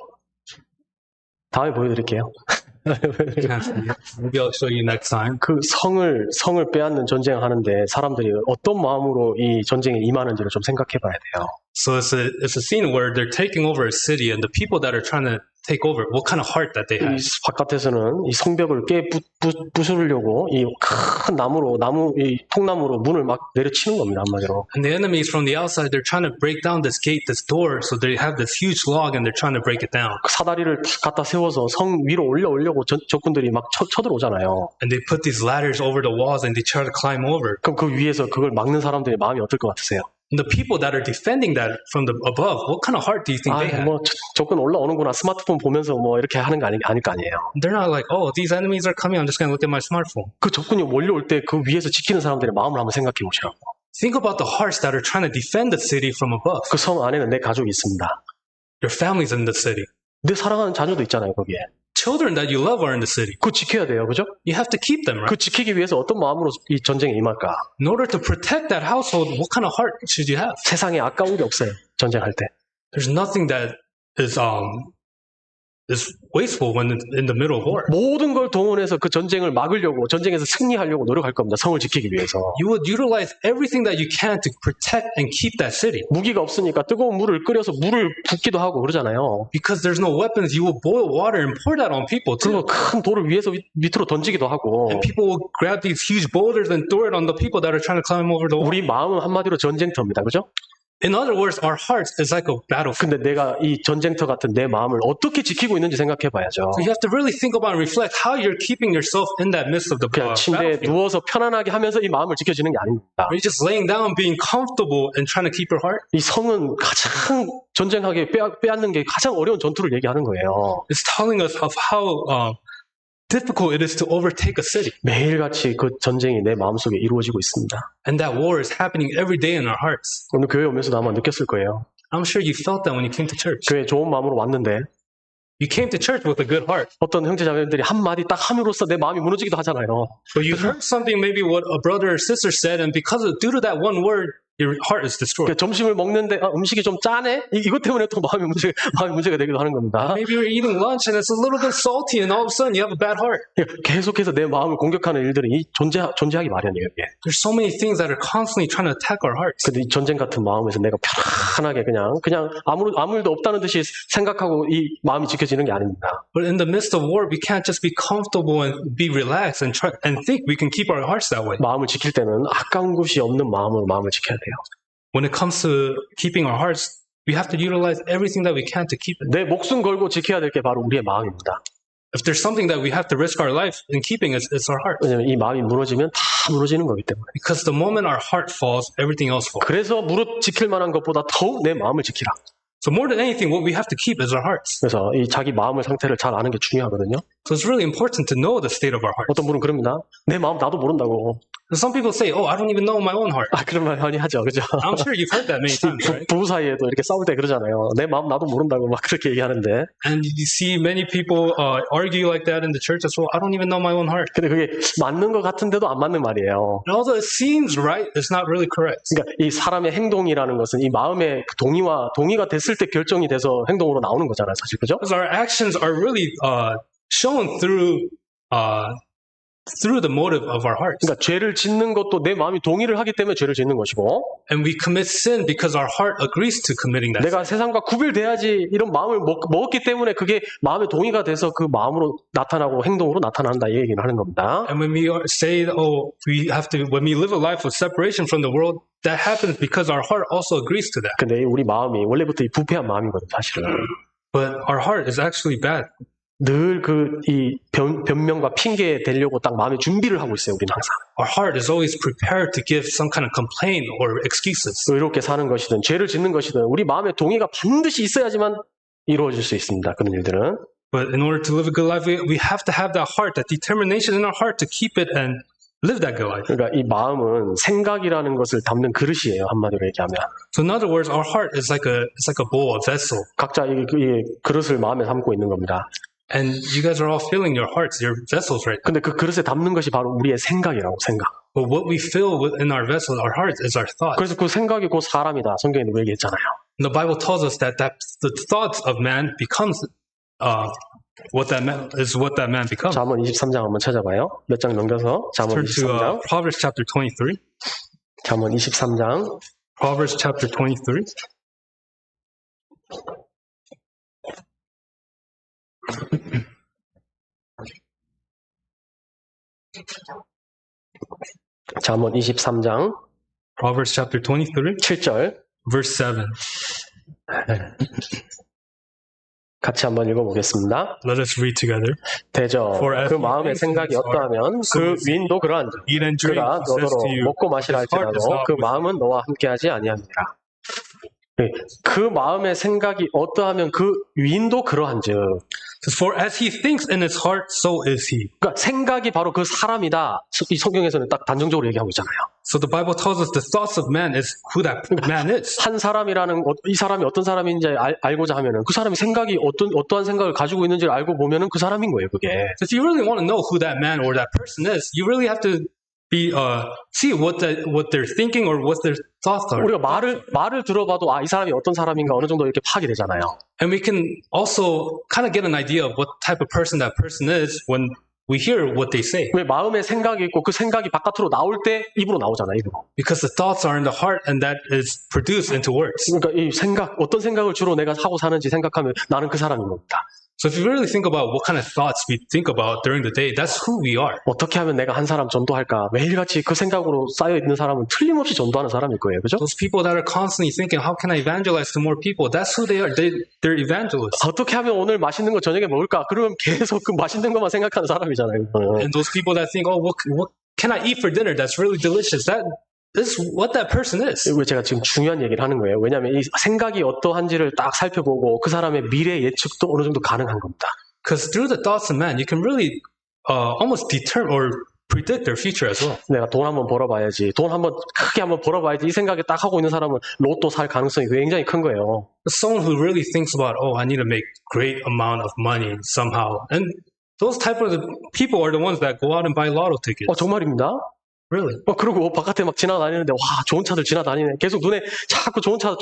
다음에 보여드릴게요. Maybe I'll show you next time. 그 성을 빼앗는 전쟁을 하는데 사람들이 어떤 마음으로 이 전쟁에 임하는지를 좀 생각해 봐야 돼요. So it's a scene where they're taking over a city and the people that are trying to take over, what kind of heart that they have. 이 바깥에서는 이 성벽을 부수려고 이 큰 이 통나무로 문을 막 내려치는 겁니다, 한마디로. And the enemies from the outside, they're trying to break down this gate, this door, so they have this huge log and they're trying to break it down. 그 사다리를 갖다 세워서 성 위로 올려오려고 적군들이 막 쳐들어오잖아요. And they put these ladders over the walls and they try to climb over. 그럼 그 위에서 그걸 막는 사람들의 마음이 어떨 것 같으세요? And the people that are defending that from the above, what kind of heart do you think they have? 뭐 적군 올라오는구나 스마트폰 보면서 뭐 이렇게 하는 거 아닐 거 아니에요. They're not like, oh, these enemies are coming. I'm just going to look at my smartphone. 그 적군이 몰려올 때 그 위에서 지키는 사람들의 마음을 한번 생각해 보시라고. Think about the hearts that are trying to defend the city from above. 그 성 안에는 내 가족이 있습니다. Your family's in the city. 내 사랑하는 자녀도 있잖아요, 거기에. Children that you love are in the city. 그거 지켜야 돼요, 그죠? You have to keep them, right? 그 지키기 위해서 어떤 마음으로 이 전쟁에 임할까? In order to protect that household, what kind of heart should you have? 세상에 아까운 게 없어요, 전쟁할 때. There's nothing that is wasteful when in the middle of war. 모든 걸 동원해서 그 전쟁을 막으려고, 전쟁에서 승리하려고 노력할 겁니다, 성을 지키기 위해서. You would utilize everything that you can to protect and keep that city. 무기가 없으니까 뜨거운 물을 끓여서 물을 붓기도 하고 그러잖아요. Because there's no weapons, you will boil water and pour that on people too. 그리고 큰 돌을 위에서 밑으로 던지기도 하고. And people will grab these huge boulders and throw it on the people that are trying to climb over the wall. 우리 마음은 한마디로 전쟁터입니다, 그죠? In other words, our hearts is like a battlefield. 근데 내가 이 전쟁터 같은 내 마음을 어떻게 지키고 있는지 생각해 봐야죠. So you have to really think about and reflect how you're keeping yourself in that midst of the 그냥 침대에 battlefield. 누워서 편안하게 하면서 이 마음을 지켜지는 게 아닙니다. Are you just laying down, being comfortable and trying to keep your heart? 이 성은 가장 전쟁하게 빼앗는 게 가장 어려운 전투를 얘기하는 거예요. It's telling us of how difficult it is to overtake a city. 매일같이 그 전쟁이 내 마음속에 이루어지고 있습니다. And that war is happening every day in our hearts. 오늘 교회 오면서도 아마 느꼈을 거예요. I'm sure you felt that when you came to church. 교회 좋은 마음으로 왔는데 You came to church with a good heart. 어떤 형제자매들이 한마디 딱 함으로써 내 마음이 무너지기도 하잖아요. But you heard something, maybe what a brother or sister said, and due to that one word, your heart is destroyed. 점심을 먹는데 음식이 좀 짜네? 이것 때문에 또 마음이 문제가 되기도 하는 겁니다. Maybe you're eating lunch and it's a little bit salty, and all of a sudden you have a bad heart. 계속해서 내 마음을 공격하는 일들이 존재하기 마련이에요. 이게. There's so many things that are constantly trying to attack our hearts. 근데 이 전쟁 같은 마음에서 내가 편안하게 그냥 아무 일도 없다는 듯이 생각하고 이 마음이 지켜지는 게 아닙니다. But in the midst of war, we can't just be comfortable and be relaxed and think we can keep our hearts that way. 마음을 지킬 때는 아까운 것이 없는 마음으로 마음을 지켜야 돼요. When it comes to keeping our hearts, we have to utilize everything that we can to keep it. 내 목숨 걸고 지켜야 될 게 바로 우리의 마음입니다. If there's something that we have to risk our life in keeping, it's our heart. 왜냐하면 이 마음이 무너지면 다 무너지는 거기 때문에. Because the moment our heart falls, everything else falls. 그래서 무릇 지킬 만한 것보다 더욱 내 마음을 지키라. So more than anything, what we have to keep is our hearts. 그래서 이 자기 마음의 상태를 잘 아는 게 중요하거든요. So it's really important to know the state of our hearts. 어떤 분은 그럽니다. 내 마음 나도 모른다고. Some people say, "Oh, I don't even know my own heart." 그런 말 많이 하죠, 그죠? I'm sure you've heard that many times, right? 부부 사이에도 이렇게 싸울 때 그러잖아요. 내 마음 나도 모른다고 막 그렇게 얘기하는데. And you see many people argue like that in the church as well. I don't even know my own heart. 근데 그게 맞는 것 같은데도 안 맞는 말이에요. And although it seems right, it's not really correct. 그러니까 이 사람의 행동이라는 것은 이 마음의 동의가 됐을 때 결정이 돼서 행동으로 나오는 거잖아요, 사실, 그죠? Because our actions are really shown through the motive of our hearts. 그러니까 죄를 짓는 것도 내 마음이 동의를 하기 때문에 죄를 짓는 것이고, And we commit sin because our heart agrees to committing that sin. 내가 세상과 구별돼야지 이런 마음을 먹었기 때문에 그게 마음의 동의가 돼서 그 마음으로 나타나고 행동으로 나타난다 이 얘기를 하는 겁니다. And when we say, when we live a life of separation from the world, that happens because our heart also agrees to that. 근데 우리 마음이 원래부터 이 부패한 마음이거든, 사실은. But our heart is actually bad. 늘 이 변명과 핑계 대려고 딱 마음의 준비를 하고 있어요, 우리는 항상. Our heart is always prepared to give some kind of complaint or excuses. 의롭게 사는 것이든 죄를 짓는 것이든 우리 마음의 동의가 반드시 있어야지만 이루어질 수 있습니다. 그런 일들은. But in order to live a good life, we have to have that heart, that determination in our heart to keep it and live that good life. 그러니까 이 마음은 생각이라는 것을 담는 그릇이에요, 한마디로 얘기하면. So in other words, our heart is like a bowl, a vessel. 각자 이 그릇을 마음에 담고 있는 겁니다. And you guys are all filling your hearts, your vessels right now. 근데 그 그릇에 담는 것이 바로 우리의 생각이라고, 생각. But what we fill in our vessel, our hearts, is our thoughts. 그래서 그 생각이 곧 사람이다. 성경에 누구 얘기했잖아요. And the Bible tells us that the thoughts of man becomes what that man becomes. 잠언 23장 한번 찾아봐요. 몇 장 넘겨서 잠언 Turn to 23장. Proverbs chapter 23. 잠언 23장. Proverbs chapter 23. 잠언 23장 Proverbs chapter 23, 7절 verse 7. 같이 한번 읽어보겠습니다. Let us read together. 대저 그 마음의 생각이 어떠하면 그 위인도 그러한지 Eat and drink, 그가 he says 너더러 to you. 먹고 마시라 His heart is 할지라도 not 그 with 마음은 너와 함께하지 아니함이라. 그 마음의 생각이 어떠하면 그 위인도 그러한즉. For as he thinks in his heart, so is he. 그러니까 생각이 바로 그 사람이다. 이 성경에서는 딱 단정적으로 얘기하고 있잖아요. So the Bible tells us the thoughts of man is who that man is. 한 사람이라는 이 사람이 어떤 사람인지 알고자 하면은 그 사람이 생각이 어떠한 생각을 가지고 있는지를 알고 보면은 그 사람인 거예요, 그게. So if you really want to know who that man or that person is, you really have to see what they're thinking or what their thoughts are. 우리가 말을 들어봐도 이 사람이 어떤 사람인가 어느 정도 이렇게 파악이 되잖아요. And we can also kind of get an idea of what type of person that person is when we hear what they say. 왜 마음에 생각이 있고 그 생각이 바깥으로 나올 때 입으로 나오잖아요, 입으로. Because the thoughts are in the heart and that is produced into words. 그러니까 이 어떤 생각을 주로 내가 하고 사는지 생각하면 나는 그 사람인 겁니다. So if you really think about what kind of thoughts we think about during the day, that's who we are. 어떻게 하면 내가 한 사람 전도할까? 매일같이 그 생각으로 쌓여 있는 사람은 틀림없이 전도하는 사람일 거예요, 그죠? Those people that are constantly thinking, how can I evangelize to more people? That's who they are. They're evangelists. 어떻게 하면 오늘 맛있는 거 저녁에 먹을까? 그러면 계속 그 맛있는 것만 생각하는 사람이잖아요. And those people that think, oh, what can I eat for dinner? That's really delicious. That is what that person is. 이거 제가 지금 중요한 얘기를 하는 거예요. 왜냐하면 이 생각이 어떠한지를 딱 살펴보고 그 사람의 미래 예측도 어느 정도 가능한 겁니다. Because through the thoughts of man, you can really almost determine or predict their future as well. 내가 돈 한번 벌어봐야지. 돈 한번 크게 한번 벌어봐야지. 이 생각에 딱 하고 있는 사람은 로또 살 가능성이 굉장히 큰 거예요. Someone who really thinks about, oh, I need to make great amount of money somehow. And those type of people are the ones that go out and buy lotto tickets. 정말입니다. Really? 그리고 바깥에 막 지나다니는데 와 좋은 차들 지나다니네. 계속 눈에 자꾸 좋은 차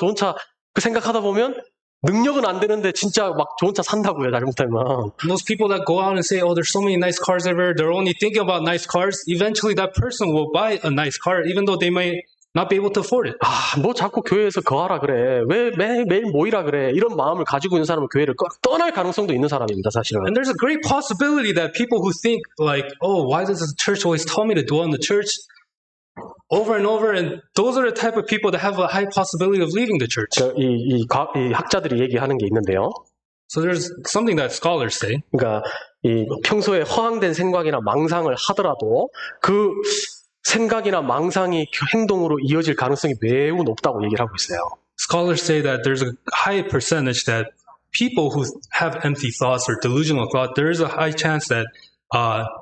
그 생각하다 보면 능력은 안 되는데 진짜 막 좋은 차 산다고요. 잘못하면. Those people that go out and say, oh, there's so many nice cars everywhere. They're only thinking about nice cars. Eventually that person will buy a nice car even though they might not be able to afford it. 뭐 자꾸 교회에서 거하라 그래. 왜 매일 모이라 그래. 이런 마음을 가지고 있는 사람은 교회를 떠날 가능성도 있는 사람입니다, 사실은. And there's a great possibility that people who think like, oh, why does the church always tell me to dwell in the church? Over and over, and those are the type of people that have a high possibility of leaving the church. 이 학자들이 얘기하는 게 있는데요. So there's something that scholars say. 그러니까 이 평소에 허황된 생각이나 망상을 하더라도 그 생각이나 망상이 행동으로 이어질 가능성이 매우 높다고 얘기를 하고 있어요. Scholars say that there's a high percentage that people who have empty thoughts or delusional thought, there is a high chance that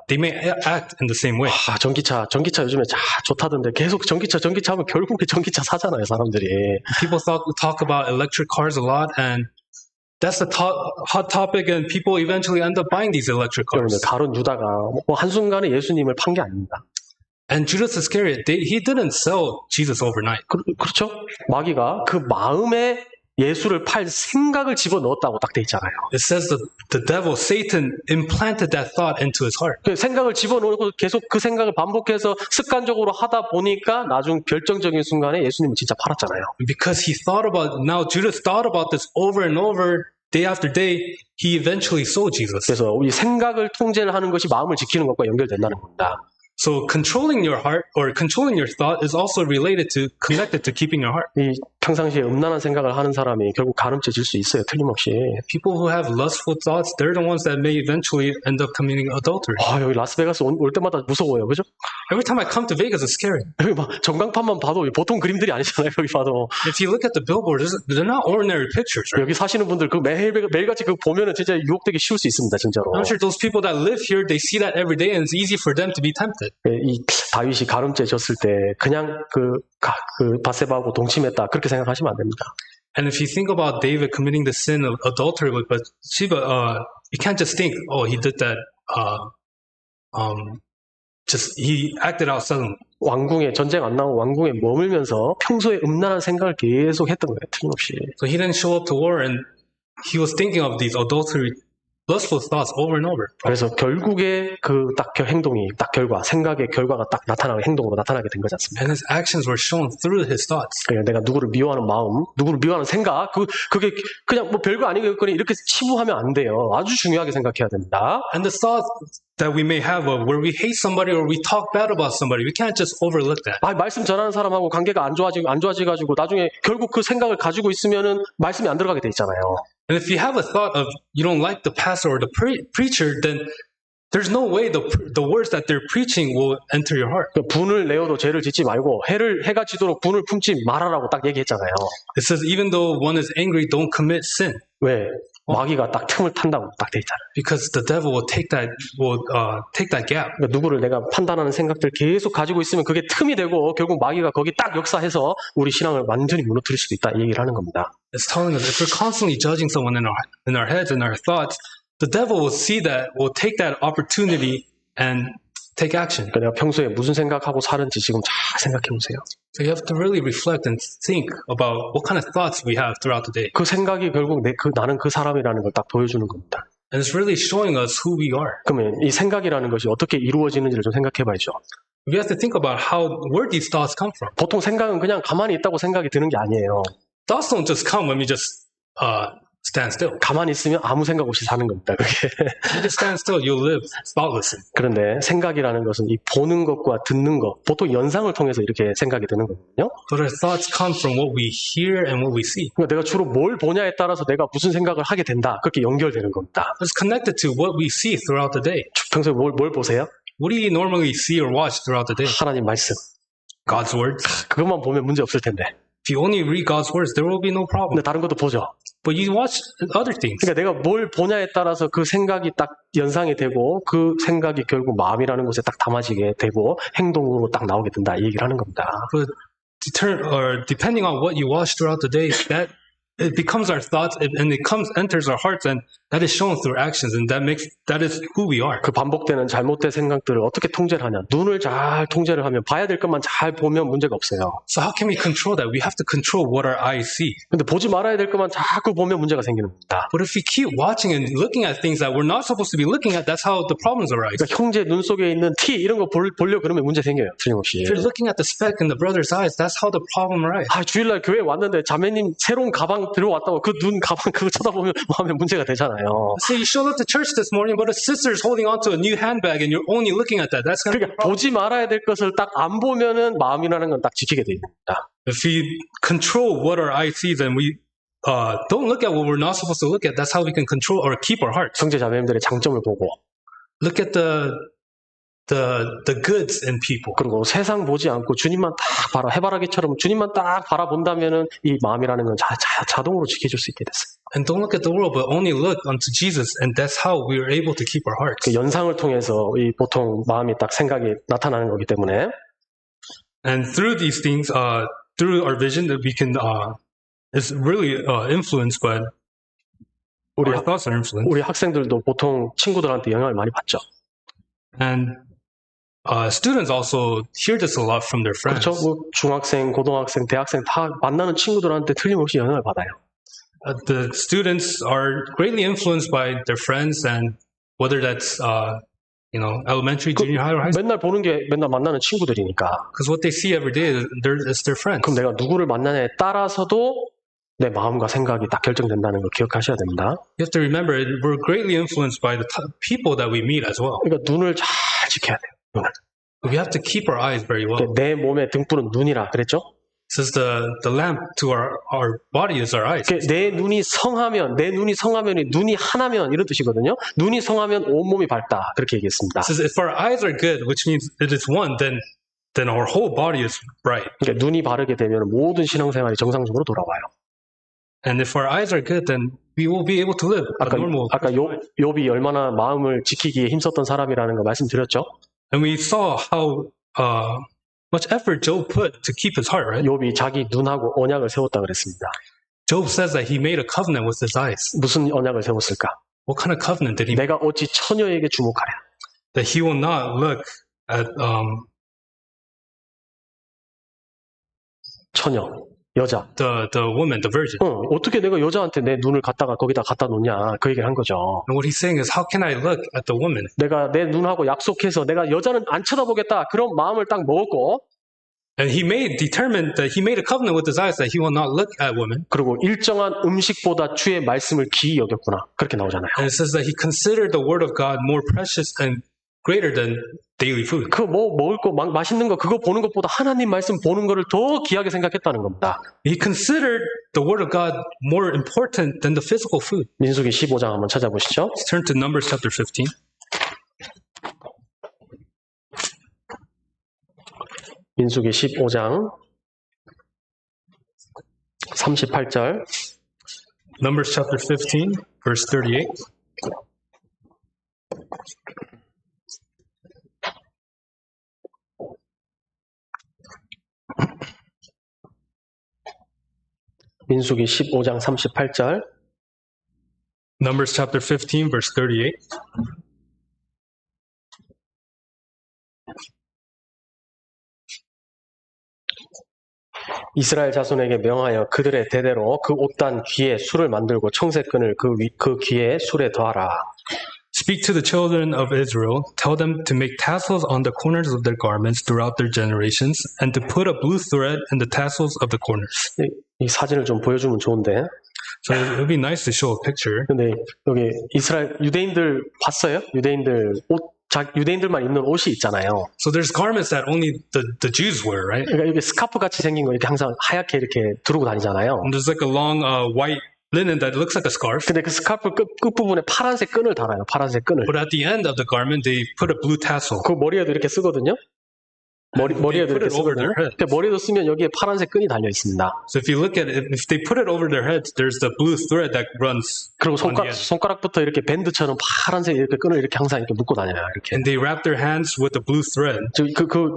they may act in the same way. 전기차 요즘에 좋다던데 계속 전기차 하면 결국에 전기차 사잖아요, 사람들이. People talk about electric cars a lot, and that's the hot topic, and people eventually end up buying these electric 그런데 cars. 가론 유다가 한순간에 예수님을 판 게 아닙니다. And Judas Iscariot, he didn't sell Jesus overnight. 그렇죠? 마귀가 그 마음에 예수를 팔 생각을 집어넣었다고 딱 돼 있잖아요. It says that the devil, Satan, implanted that thought into his heart. 그 생각을 집어넣고 계속 그 생각을 반복해서 습관적으로 하다 보니까 나중 결정적인 순간에 예수님을 진짜 팔았잖아요. Because Judas thought about this over and over, day after day, he eventually sold Jesus. 그래서 우리 생각을 통제를 하는 것이 마음을 지키는 것과 연결된다는 겁니다. So controlling your heart or controlling your thought is also connected to keeping your heart. 이 평상시에 음란한 생각을 하는 사람이 결국 가늠죄질 수 있어요, 틀림없이. People who have lustful thoughts, they're the ones that may eventually end up committing adultery. 여기 라스베가스 올 때마다 무서워요, 그죠? Every time I come to Vegas, it's scary. 여기 막 전광판만 봐도 보통 그림들이 아니잖아요, 여기 봐도. If you look at the billboards, they're not ordinary pictures, right? 여기 사시는 분들 그 매일같이 그거 보면은 진짜 유혹되기 쉬울 수 있습니다, 진짜로. I'm sure those people that live here, they see that every day, and it's easy for them to be tempted. 이 다윗이 가늠죄 졌을 때 그냥 그 바세바하고 동침했다 그렇게 생각하시면 안 됩니다. And if you think about David committing the sin of adultery with Bathsheba, you can't just think, he did that. He acted out suddenly. 왕궁에 전쟁 안 나오고 왕궁에 머물면서 평소에 음란한 생각을 계속 했던 거예요, 틀림없이. So he didn't show up to war, and he was thinking of these lustful thoughts over and over. 그래서 결국에 그 딱 행동이 딱 생각의 결과가 딱 행동으로 나타나게 된 거지 않습니까? And his actions were shown through his thoughts. 그러니까 내가 누구를 미워하는 마음, 누구를 미워하는 생각, 그게 그냥 별거 아니겠거니 이렇게 치부하면 안 돼요. 아주 중요하게 생각해야 됩니다. And the thoughts that we may have of where we hate somebody or we talk bad about somebody, we can't just overlook that. 말씀 전하는 사람하고 관계가 안 좋아지가지고 나중에 결국 그 생각을 가지고 있으면은 말씀이 안 들어가게 돼 있잖아요. And if you have a thought of you don't like the pastor or the preacher, then there's no way the words that they're preaching will enter your heart. 분을 내어도 죄를 짓지 말고 해가 지도록 분을 품지 말아라고 딱 얘기했잖아요. It says even though one is angry, don't commit sin. 왜? 마귀가 딱 틈을 탄다고 딱 돼 있잖아요. Because the devil will take that gap. 그러니까 누구를 내가 판단하는 생각들 계속 가지고 있으면 그게 틈이 되고 결국 마귀가 거기 딱 역사해서 우리 신앙을 완전히 무너뜨릴 수도 있다 이 얘기를 하는 겁니다. It's telling us if we're constantly judging someone in our heads and our thoughts, the devil will will take that opportunity and take action. 그러니까 내가 평소에 무슨 생각하고 사는지 지금 잘 생각해 보세요. So you have to really reflect and think about what kind of thoughts we have throughout the day. 그 생각이 결국 나는 그 사람이라는 걸 딱 보여주는 겁니다. And it's really showing us who we are. 그러면 이 생각이라는 것이 어떻게 이루어지는지를 좀 생각해 봐야죠. We have to think about where these thoughts come from. 보통 생각은 그냥 가만히 있다고 생각이 드는 게 아니에요. Thoughts don't just come when we just stand still. 가만히 있으면 아무 생각 없이 사는 겁니다. 그게. You just stand still, you'll live thoughtlessly. 그런데 생각이라는 것은 이 보는 것과 듣는 것, 보통 연상을 통해서 이렇게 생각이 드는 거거든요. But our thoughts come from what we hear and what we see. 그러니까 내가 주로 뭘 보냐에 따라서 내가 무슨 생각을 하게 된다. 그렇게 연결되는 겁니다. It's connected to what we see throughout the day. 평소에 뭘 보세요? What do you normally see or watch throughout the day? 하나님 말씀. God's words. 그것만 보면 문제 없을 텐데. If you only read God's words, there will be no problem. 근데 다른 것도 보죠. But you watch other things. 그러니까 내가 뭘 보냐에 따라서 그 생각이 딱 연상이 되고 그 생각이 결국 마음이라는 곳에 딱 담아지게 되고 행동으로 딱 나오게 된다 이 얘기를 하는 겁니다. But depending on what you watch throughout the day, that it becomes our thoughts and it enters our hearts, and that is shown through actions, and that is who we are. 그 반복되는 잘못된 생각들을 어떻게 통제를 하냐? 눈을 잘 통제를 하면 봐야 될 것만 잘 보면 문제가 없어요. So how can we control that? We have to control what our eyes see. 근데 보지 말아야 될 것만 자꾸 보면 문제가 생기는 겁니다. But if we keep watching and looking at things that we're not supposed to be looking at, that's how the problems arise. 그러니까 형제 눈 속에 있는 티 이런 거 보려 그러면 문제 생겨요. 틀림없이. If you're looking at the speck in the brother's eyes, that's how the problem arises. 주일날 교회 왔는데 자매님 새로운 가방 들어왔다고 그 눈 가방 그거 쳐다보면 하면 문제가 되잖아요. So you showed up to church this morning, but a sister's holding onto a new handbag, and you're only looking at that. That's 그러니까 보지 말아야 될 것을 딱 안 보면은 마음이라는 건 딱 지키게 됩니다. If we control what our eye sees and we don't look at what we're not supposed to look at, that's how we can control or keep our hearts. 형제 자매님들의 장점을 보고 Look at the the goods in people. 그리고 세상 보지 않고 주님만 딱 바라 해바라기처럼 주님만 딱 바라본다면은 이 마음이라는 건 자동으로 지켜줄 수 있게 됐어요. And don't look at the world, but only look unto Jesus, and that's how we are able to keep our hearts. 그 연상을 통해서 이 보통 마음이 딱 생각이 나타나는 거기 때문에. And through these things, through our vision, that we can is really influenced by our thoughts are influenced. 우리 학생들도 보통 친구들한테 영향을 많이 받죠. And students also hear this a lot from their friends. 그렇죠. 뭐 중학생, 고등학생, 대학생 다 만나는 친구들한테 틀림없이 영향을 받아요. The students are greatly influenced by their friends, and whether that's elementary, junior high, or high school. 맨날 보는 게 맨날 만나는 친구들이니까. Because what they see every day is their friends. 그럼 내가 누구를 만나냐에 따라서도 내 마음과 생각이 딱 결정된다는 걸 기억하셔야 됩니다. You have to remember, we're greatly influenced by the people that we meet as well. 그러니까 눈을 잘 지켜야 돼요. 눈을. We have to keep our eyes very well. 내 몸의 등불은 눈이라 그랬죠? Since the lamp to our body is our eyes. 내 눈이 성하면, 눈이 하나면 이런 뜻이거든요. 눈이 성하면 온몸이 밝다. 그렇게 얘기했습니다. Since if our eyes are good, which means it is one, then our whole body is bright. 그러니까 눈이 바르게 되면 모든 신앙생활이 정상적으로 돌아와요. And if our eyes are good, then we will be able to live a normal. 아까 욥이 얼마나 마음을 지키기에 힘썼던 사람이라는 거 말씀드렸죠. And we saw how much effort Job put to keep his heart, right? 욥이 자기 눈하고 언약을 세웠다 그랬습니다. Job says that he made a covenant with his eyes. 무슨 언약을 세웠을까? What kind of covenant did he make? 내가 어찌 처녀에게 주목하랴. That he will not look at 처녀, 여자. the woman, the virgin. 어떻게 내가 여자한테 내 눈을 거기다 갖다 놓냐 그 얘기를 한 거죠. And what he's saying is, how can I look at the woman? 내가 내 눈하고 약속해서 내가 여자는 안 쳐다보겠다 그런 마음을 딱 먹었고. And he made a covenant with his eyes that he will not look at women. 그리고 일정한 음식보다 주의 말씀을 귀히 여겼구나 그렇게 나오잖아요. And it says that he considered the word of God more precious and greater than daily food. 그 먹을 거 맛있는 거 그거 보는 것보다 하나님 말씀 보는 거를 더 귀하게 생각했다는 겁니다. He considered the word of God more important than the physical food. 민수기 15장 한번 찾아보시죠. Let's turn to Numbers chapter 15. 민수기 15장 38절. Numbers chapter 15, verse 38. 민수기 15장 38절. Numbers chapter 15, verse 38. 이스라엘 자손에게 명하여 그들의 대대로 그 옷단 귀에 술을 만들고 청색끈을 그 귀에 술에 더하라. Speak to the children of Israel, tell them to make tassels on the corners of their garments throughout their generations, and to put a blue thread in the tassels of the corners. 이 사진을 좀 보여주면 좋은데. So it would be nice to show a picture. 근데 여기 이스라엘 유대인들 봤어요? 유대인들만 입는 옷이 있잖아요. So there's garments that only the Jews wear, right? 그러니까 이게 스카프 같이 생긴 거 이렇게 항상 하얗게 이렇게 두르고 다니잖아요. And there's like a long white linen that looks like a scarf. 근데 그 스카프 끝부분에 파란색 끈을 달아요. 파란색 끈을. But at the end of the garment, they put a blue tassel. 그 머리에도 이렇게 쓰거든요. 머리에도 이렇게 쓰거든요. 근데 머리도 쓰면 여기에 파란색 끈이 달려 있습니다. So if you look at it, if they put it over their heads, there's the blue thread that runs. 그리고 손가락부터 이렇게 밴드처럼 파란색 이렇게 끈을 이렇게 항상 이렇게 묶고 다녀요. 이렇게. And they wrap their hands with the blue thread.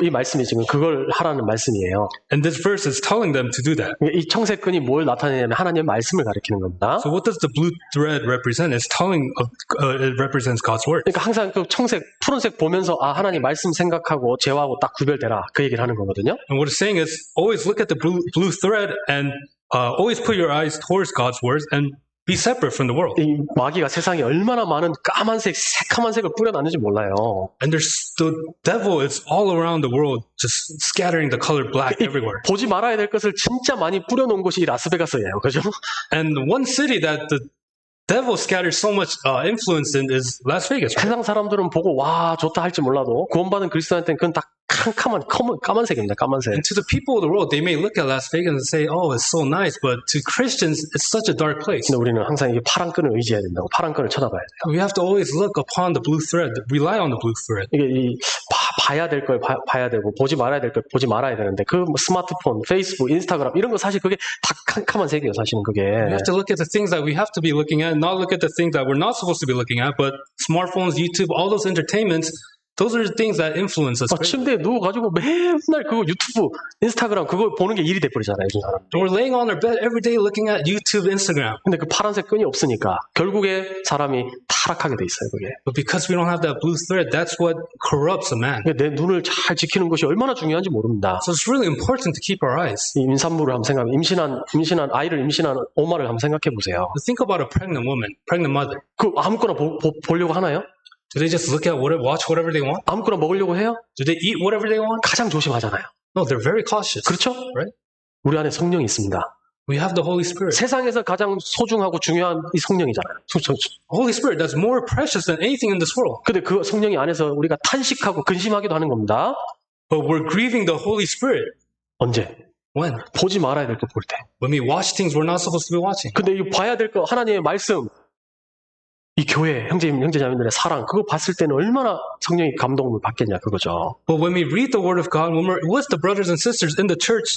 이 말씀이 지금 그걸 하라는 말씀이에요. And this verse is telling them to do that. 이 청색 끈이 뭘 나타내냐면 하나님의 말씀을 가리키는 겁니다. So what does the blue thread represent? It's it represents God's word. 그러니까 항상 그 푸른색 보면서 하나님 말씀 생각하고 죄와하고 딱 구별되라 그 얘기를 하는 거거든요. And what it's saying is always look at the blue thread and always put your eyes towards God's words and be separate from the world. 이 마귀가 세상에 얼마나 많은 까만색, 새카만 색을 뿌려놨는지 몰라요. And the devil is all around the world, just scattering the color black everywhere. 보지 말아야 될 것을 진짜 많이 뿌려놓은 곳이 라스베가스예요, 그죠? And one city that the devil scatters so much influence in is Las Vegas. Right? 세상 사람들은 보고 와 좋다 할지 몰라도 구원받은 그리스도인한테는 그건 다 까만색입니다. 까만색. And to the people of the world, they may look at Las Vegas and say, "Oh, it's so nice," but to Christians, it's such a dark place. 근데 우리는 항상 이 파란 끈을 의지해야 된다고. 파란 끈을 찾아봐야 돼요. We have to always look upon the blue thread, rely on the blue thread. 이게 봐야 될 걸 봐야 되고 보지 말아야 될 걸 보지 말아야 되는데 그 스마트폰, 페이스북, 인스타그램 이런 거 사실 그게 다 캄캄한 색이에요. 사실은 그게. We have to look at the things that we have to be looking at, not look at the things that we're not supposed to be looking at. But smartphones, YouTube, all those entertainments, those are the things that influence us. 침대에 누워가지고 맨날 그거 유튜브, 인스타그램 그거 보는 게 일이 돼버리잖아요. 요즘 사람. We're laying on our bed every day looking at YouTube, Instagram. 근데 그 파란색 끈이 없으니까 결국에 사람이 타락하게 돼 있어요. 그게. But because we don't have that blue thread, that's what corrupts a man. 내 눈을 잘 지키는 것이 얼마나 중요한지 모릅니다. So it's really important to keep our eyes. 이 임산부를 한번 생각해, 아이를 임신한 엄마를 한번 생각해 보세요. Think about a pregnant woman, pregnant mother. 그 아무거나 보려고 하나요? Do they just look at watch whatever they want? 아무거나 먹으려고 해요? Do they eat whatever they want? 가장 조심하잖아요. No, they're very cautious. 그렇죠? Right? 우리 안에 성령이 있습니다. We have the Holy Spirit. 세상에서 가장 소중하고 중요한 이 성령이잖아요. Holy Spirit, that's more precious than anything in this world. 근데 그 성령이 안에서 우리가 탄식하고 근심하기도 하는 겁니다. But we're grieving the Holy Spirit. 언제? When? 보지 말아야 될 거 볼 때. When we watch things we're not supposed to be watching. 근데 이 봐야 될 거 하나님의 말씀, 이 교회 형제자매들의 사랑 그거 봤을 때는 얼마나 성령이 감동을 받겠냐 그거죠. But when we read the Word of God, when we're with the brothers and sisters in the church,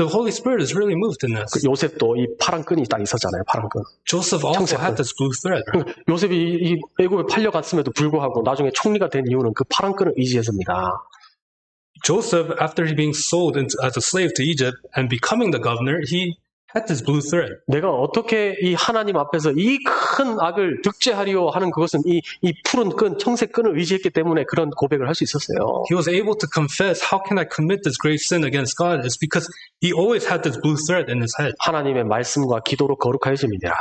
the Holy Spirit is really moved in this. 요셉도 이 파란 끈이 딱 있었잖아요. 파란 끈. Joseph also had this blue thread. 요셉이 이 애굽에 팔려갔음에도 불구하고 나중에 총리가 된 이유는 그 파란 끈을 의지해서입니다. Joseph, after being sold as a slave to Egypt and becoming the governor, he had this blue thread. 내가 어떻게 이 하나님 앞에서 이 큰 악을 득죄하리오 하는 그것은 이 푸른 끈, 청색 끈을 의지했기 때문에 그런 고백을 할 수 있었어요. He was able to confess, how can I commit this grave sin against God? It's because he always had this blue thread in his head. 하나님의 말씀과 기도로 거룩하여짐이니라.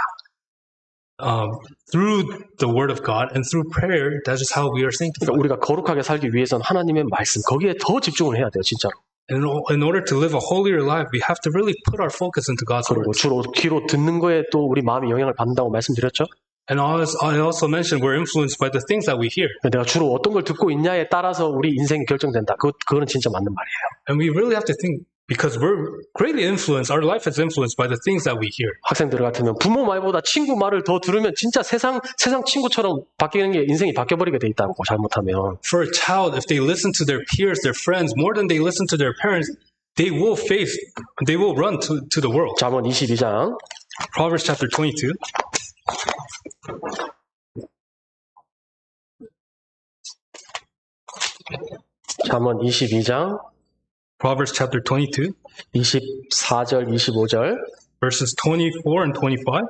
Through the word of God and through prayer, that is how we are sanctified. 그러니까 우리가 거룩하게 살기 위해서는 하나님의 말씀, 거기에 더 집중을 해야 돼요, 진짜로. In order to live a holier life, we have to really put our focus into God's 그리고 word. 주로 귀로 듣는 거에 또 우리 마음이 영향을 받는다고 말씀드렸죠. And I also mentioned we're influenced by the things that we hear. 내가 주로 어떤 걸 듣고 있냐에 따라서 우리 인생이 결정된다. 그거는 진짜 맞는 말이에요. And we really have to think, because we're greatly influenced, our life is influenced by the things that we hear. 학생들 같으면 부모 말보다 친구 말을 더 들으면 진짜 세상 친구처럼 바뀌는 게 인생이 바뀌어버리게 돼 있다고 잘못하면. For a child, if they listen to their peers, their friends, more than they listen to their parents, they will run to the world. 잠언 22장. Proverbs chapter 22. 잠언 22장. Proverbs chapter 22. 24절, 25절. Verses 24 and 25.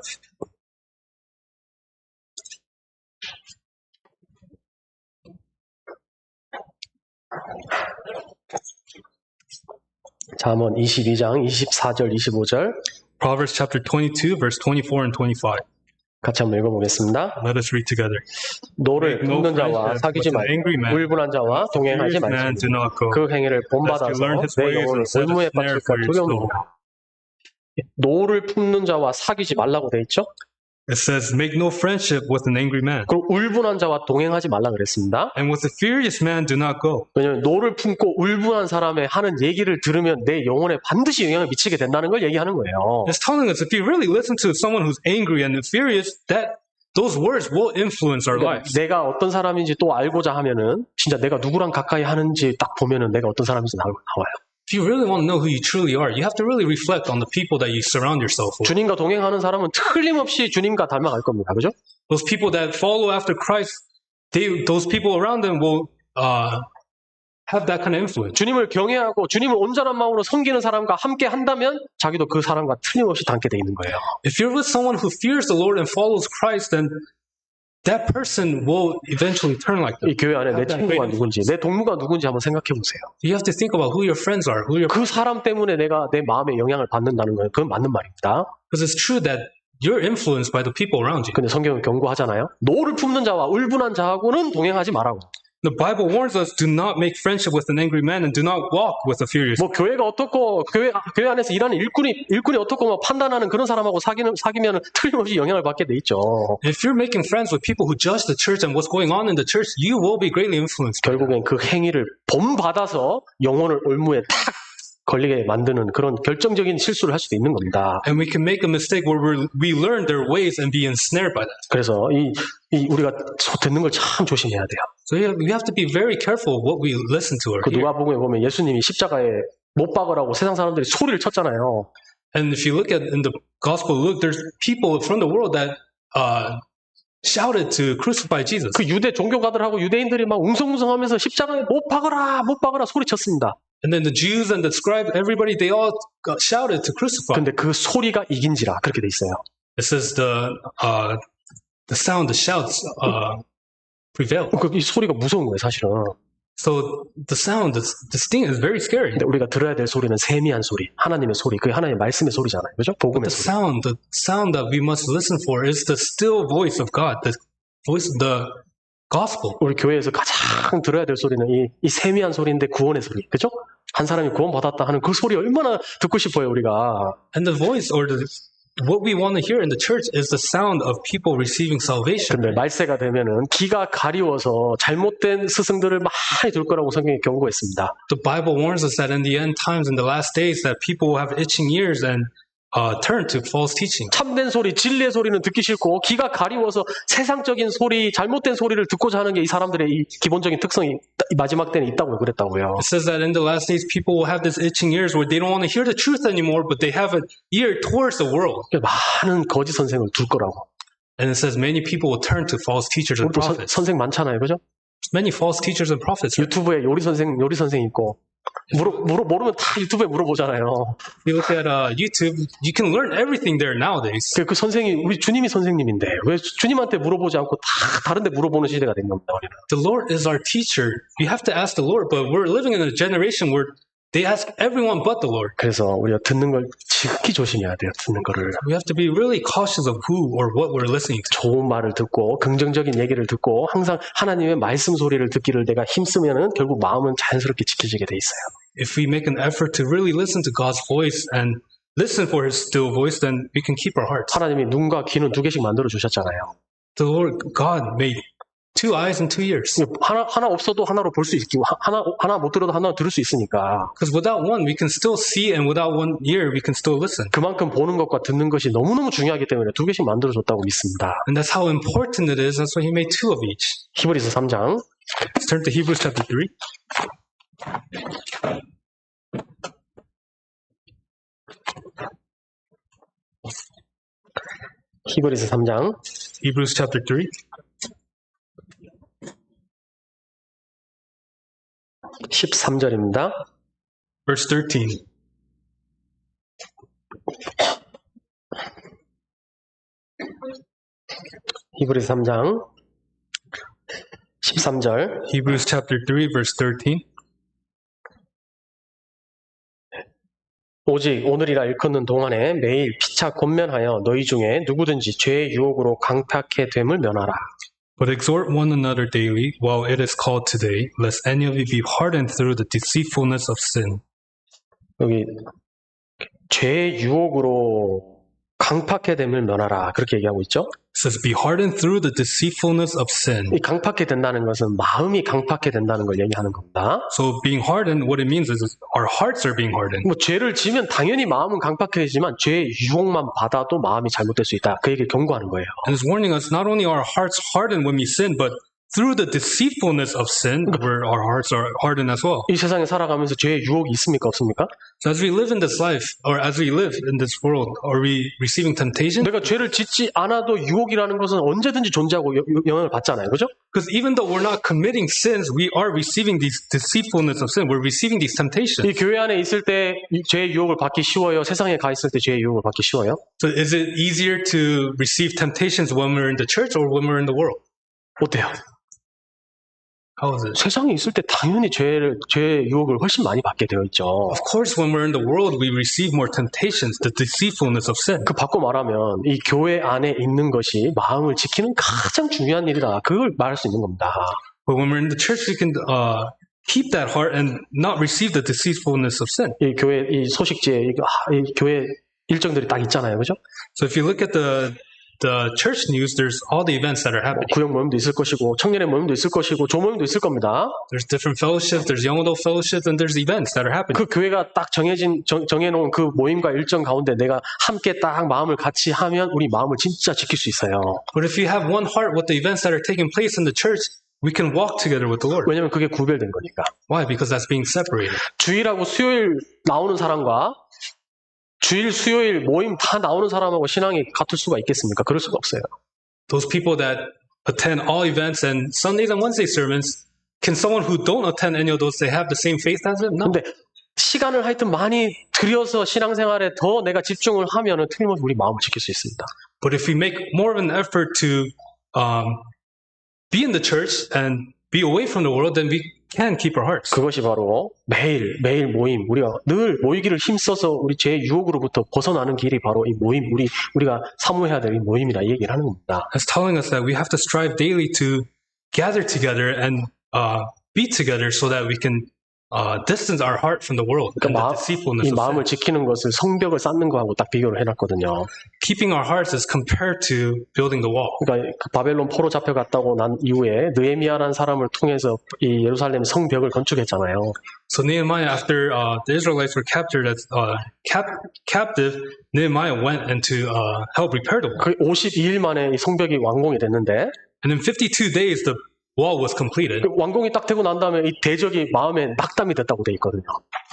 잠언 22장 24절 25절 Proverbs chapter 22 verse 24 and 25. 같이 한번 읽어보겠습니다. Let us read together. 노를 품는 자와 사귀지 말고 울분한 자와 동행하지 말지. 그 행위를 본받아서 내 영혼을 올무에 빠질까 두려움이니라. 노를 품는 자와 사귀지 말라고 돼 있죠? It says, make no friendship with an angry man. 그리고 울분한 자와 동행하지 말라 그랬습니다. And with a furious man do not go. 왜냐하면 노를 품고 울분한 사람의 하는 얘기를 들으면 내 영혼에 반드시 영향을 미치게 된다는 걸 얘기하는 거예요. It's telling us if you really listen to someone who's angry and furious, that those words will influence our lives. 내가 어떤 사람인지 또 알고자 하면은 진짜 내가 누구랑 가까이 하는지 딱 보면은 내가 어떤 사람인지 나와요. If you really want to know who you truly are, you have to really reflect on the people that you surround yourself with. 주님과 동행하는 사람은 틀림없이 주님과 닮아갈 겁니다. 그죠? Those people that follow after Christ, those people around them will have that kind of influence. 주님을 경외하고 주님을 온전한 마음으로 섬기는 사람과 함께 한다면 자기도 그 사람과 틀림없이 닮게 돼 있는 거예요. If you're with someone who fears the Lord and follows Christ, then that person will eventually turn like them. 이 교회 안에 내 친구가 누군지, 내 동무가 누군지 한번 생각해 보세요. You have to think about who your friends are. 그 사람 때문에 내가 내 마음에 영향을 받는다는 거예요. 그건 맞는 말입니다. Because it's true that you're influenced by the people around you. 근데 성경은 경고하잖아요. 노를 품는 자와 울분한 자하고는 동행하지 말라고. The Bible warns us, do not make friendship with an angry man and do not walk with a furious man. 뭐 교회가 어떻고 교회 안에서 일하는 일꾼이 어떻고 뭐 판단하는 그런 사람하고 사귀면 틀림없이 영향을 받게 돼 있죠. If you're making friends with people who judge the church and what's going on in the church, you will be greatly influenced. 결국엔 그 행위를 본받아서 영혼을 올무에 탁 걸리게 만드는 그런 결정적인 실수를 할 수도 있는 겁니다. And we can make a mistake where we learn their ways and be ensnared by that. 그래서 이 우리가 듣는 걸 참 조심해야 돼요. So we have to be very careful what we listen to or 그 hear. 누가복음에 보면 예수님이 십자가에 못 박으라고 세상 사람들이 소리를 쳤잖아요. And if you look at in the Gospel of Luke, there's people from the world that shouted to crucify Jesus. 그 유대 종교가들하고 유대인들이 막 웅성웅성하면서 십자가에 못 박으라 소리 쳤습니다. And then the Jews and the scribes, everybody, they all shouted to crucify. 근데 그 소리가 이긴지라 그렇게 돼 있어요. It says the sound, the shouts prevail. 이 소리가 무서운 거예요, 사실은. So the sound, the sting is very scary. 근데 우리가 들어야 될 소리는 세미한 소리, 하나님의 소리, 그게 하나님의 말씀의 소리잖아요, 그죠? 복음의 The 소리. sound that we must listen for is the still voice of God, the voice of the gospel. 우리 교회에서 가장 들어야 될 소리는 이 세미한 소리인데 구원의 소리, 그죠? 한 사람이 구원받았다 하는 그 소리 얼마나 듣고 싶어요, 우리가. And the voice or what we want to hear in the church is the sound of people receiving salvation. 근데 말세가 되면은 기가 가리워서 잘못된 스승들을 많이 둘 거라고 성경이 경고했습니다. The Bible warns us that in the end times, in the last days, that people will have itching ears and turn to false teaching. 참된 소리, 진리의 소리는 듣기 싫고 기가 가리워서 세상적인 소리, 잘못된 소리를 듣고자 하는 게 이 사람들의 이 기본적인 특성이 이 마지막 때는 있다고 그랬다고요. It says that in the last days, people will have this itching ears where they don't want to hear the truth anymore, but they have an ear towards the world. 많은 거짓 선생을 둘 거라고. And it says many people will turn to false teachers and 우리도 prophets. 선생 많잖아요, 그죠? Many false teachers and prophets. 유튜브에 요리 선생 있고 모르면 다 유튜브에 물어보잖아요. You look at YouTube, you can learn everything there nowadays. 그 선생이 우리 주님이 선생님인데 왜 주님한테 물어보지 않고 다 다른데 물어보는 시대가 된 겁니다. 우리는. The Lord is our teacher. You have to ask the Lord, but we're living in a generation where they ask everyone but the Lord. 그래서 우리가 듣는 걸 지극히 조심해야 돼요. 듣는 거를. We have to be really cautious of who or what we're listening to. 좋은 말을 듣고 긍정적인 얘기를 듣고 항상 하나님의 말씀 소리를 듣기를 내가 힘쓰면은 결국 마음은 자연스럽게 지켜지게 돼 있어요. If we make an effort to really listen to God's voice and listen for His still voice, then we can keep our hearts. 하나님이 눈과 귀는 2개씩 만들어 주셨잖아요. The Lord God made 2 eyes and 2 ears. 하나 없어도 하나로 볼 수 있고 하나 못 들어도 하나 들을 수 있으니까. Because without one, we can still see, and without one ear, we can still listen. 그만큼 보는 것과 듣는 것이 너무너무 중요하기 때문에 2개씩 만들어줬다고 믿습니다. And that's how important it is. That's why He made 2 of each. 히브리서 3장. Let's turn to Hebrews chapter 3. 히브리서 3장. Hebrews chapter 3. 13절입니다. Verse 13. 히브리서 3장 13절. Hebrews chapter 3, verse 13. 오직 오늘이라 일컫는 동안에 매일 피차 권면하여 너희 중에 누구든지 죄의 유혹으로 강팍해 됨을 면하라. But exhort one another daily while it is called today, lest any of you be hardened through the deceitfulness of sin. 여기 죄의 유혹으로 강팍해 됨을 면하라 그렇게 얘기하고 있죠. It says, be hardened through the deceitfulness of sin. 이 강팍해 된다는 것은 마음이 강팍해 된다는 걸 얘기하는 겁니다. So being hardened, what it means is our hearts are being hardened. 뭐 죄를 지면 당연히 마음은 강팍해지만 죄의 유혹만 받아도 마음이 잘못될 수 있다. 그 얘기를 경고하는 거예요. And it's warning us not only are our hearts hardened when we sin, but through the deceitfulness of sin, where our hearts are hardened as well. 이 세상에 살아가면서 죄의 유혹이 있습니까? 없습니까? So as we live in this life, or as we live in this world, are we receiving temptation? 내가 죄를 짓지 않아도 유혹이라는 것은 언제든지 존재하고 영향을 받잖아요. 그죠? Because even though we're not committing sins, we are receiving these deceitfulness of sin. We're receiving these temptations. 이 교회 안에 있을 때 죄의 유혹을 받기 쉬워요? 세상에 가 있을 때 죄의 유혹을 받기 쉬워요? So is it easier to receive temptations when we're in the church or when we're in the world? 어때요? How is it? 세상에 있을 때 당연히 죄의 유혹을 훨씬 많이 받게 되어 있죠. Of course, when we're in the world, we receive more temptations, the deceitfulness of sin. 그 바꿔 말하면 이 교회 안에 있는 것이 마음을 지키는 가장 중요한 일이다. 그걸 말할 수 있는 겁니다. But when we're in the church, we can keep that heart and not receive the deceitfulness of sin. 이 교회 이 소식지에 이 교회 일정들이 딱 있잖아요, 그죠? So if you look at the church news, there's all the events that are happening. 구역 모임도 있을 것이고 청년의 모임도 있을 것이고 조 모임도 있을 겁니다. There's different fellowships, there's young adult fellowships, and there's events that are happening. 그 교회가 딱 정해놓은 그 모임과 일정 가운데 내가 함께 딱 마음을 같이 하면 우리 마음을 진짜 지킬 수 있어요. But if you have one heart with the events that are taking place in the church, we can walk together with the Lord. 왜냐하면 그게 구별된 거니까. Why? Because that's being separated. 주일하고 수요일 나오는 사람과 주일, 수요일 모임 다 나오는 사람하고 신앙이 같을 수가 있겠습니까? 그럴 수가 없어요. Those people that attend all events and Sundays and Wednesday sermons, can someone who don't attend any of those say have the same faith as them? No. 근데 시간을 하여튼 많이 들여서 신앙생활에 더 내가 집중을 하면은 틀림없이 우리 마음을 지킬 수 있습니다. But if we make more of an effort to be in the church and be away from the world, then we can keep our hearts. 그것이 바로 매일 모임, 우리가 늘 모이기를 힘써서 우리 죄의 유혹으로부터 벗어나는 길이 바로 이 모임, 우리가 사모해야 될 이 모임이다 이 얘기를 하는 겁니다. It's telling us that we have to strive daily to gather together and be together so that we can distance our heart from the world and the deceitfulness 이 of 마음을 sin. 지키는 것을 성벽을 쌓는 거하고 딱 비교를 해놨거든요. Keeping our hearts is compared to building the wall. 그러니까 그 바벨론 포로 잡혀갔다고 난 이후에 느헤미야라는 사람을 통해서 이 예루살렘 성벽을 건축했잖아요. So Nehemiah, after the Israelites were captured as captive, Nehemiah went and to help repair the wall. 그 52일 만에 이 성벽이 완공이 됐는데 And in 52 days, the wall was completed. 그 완공이 딱 되고 난 다음에 이 대적이 마음에 낙담이 됐다고 돼 있거든요.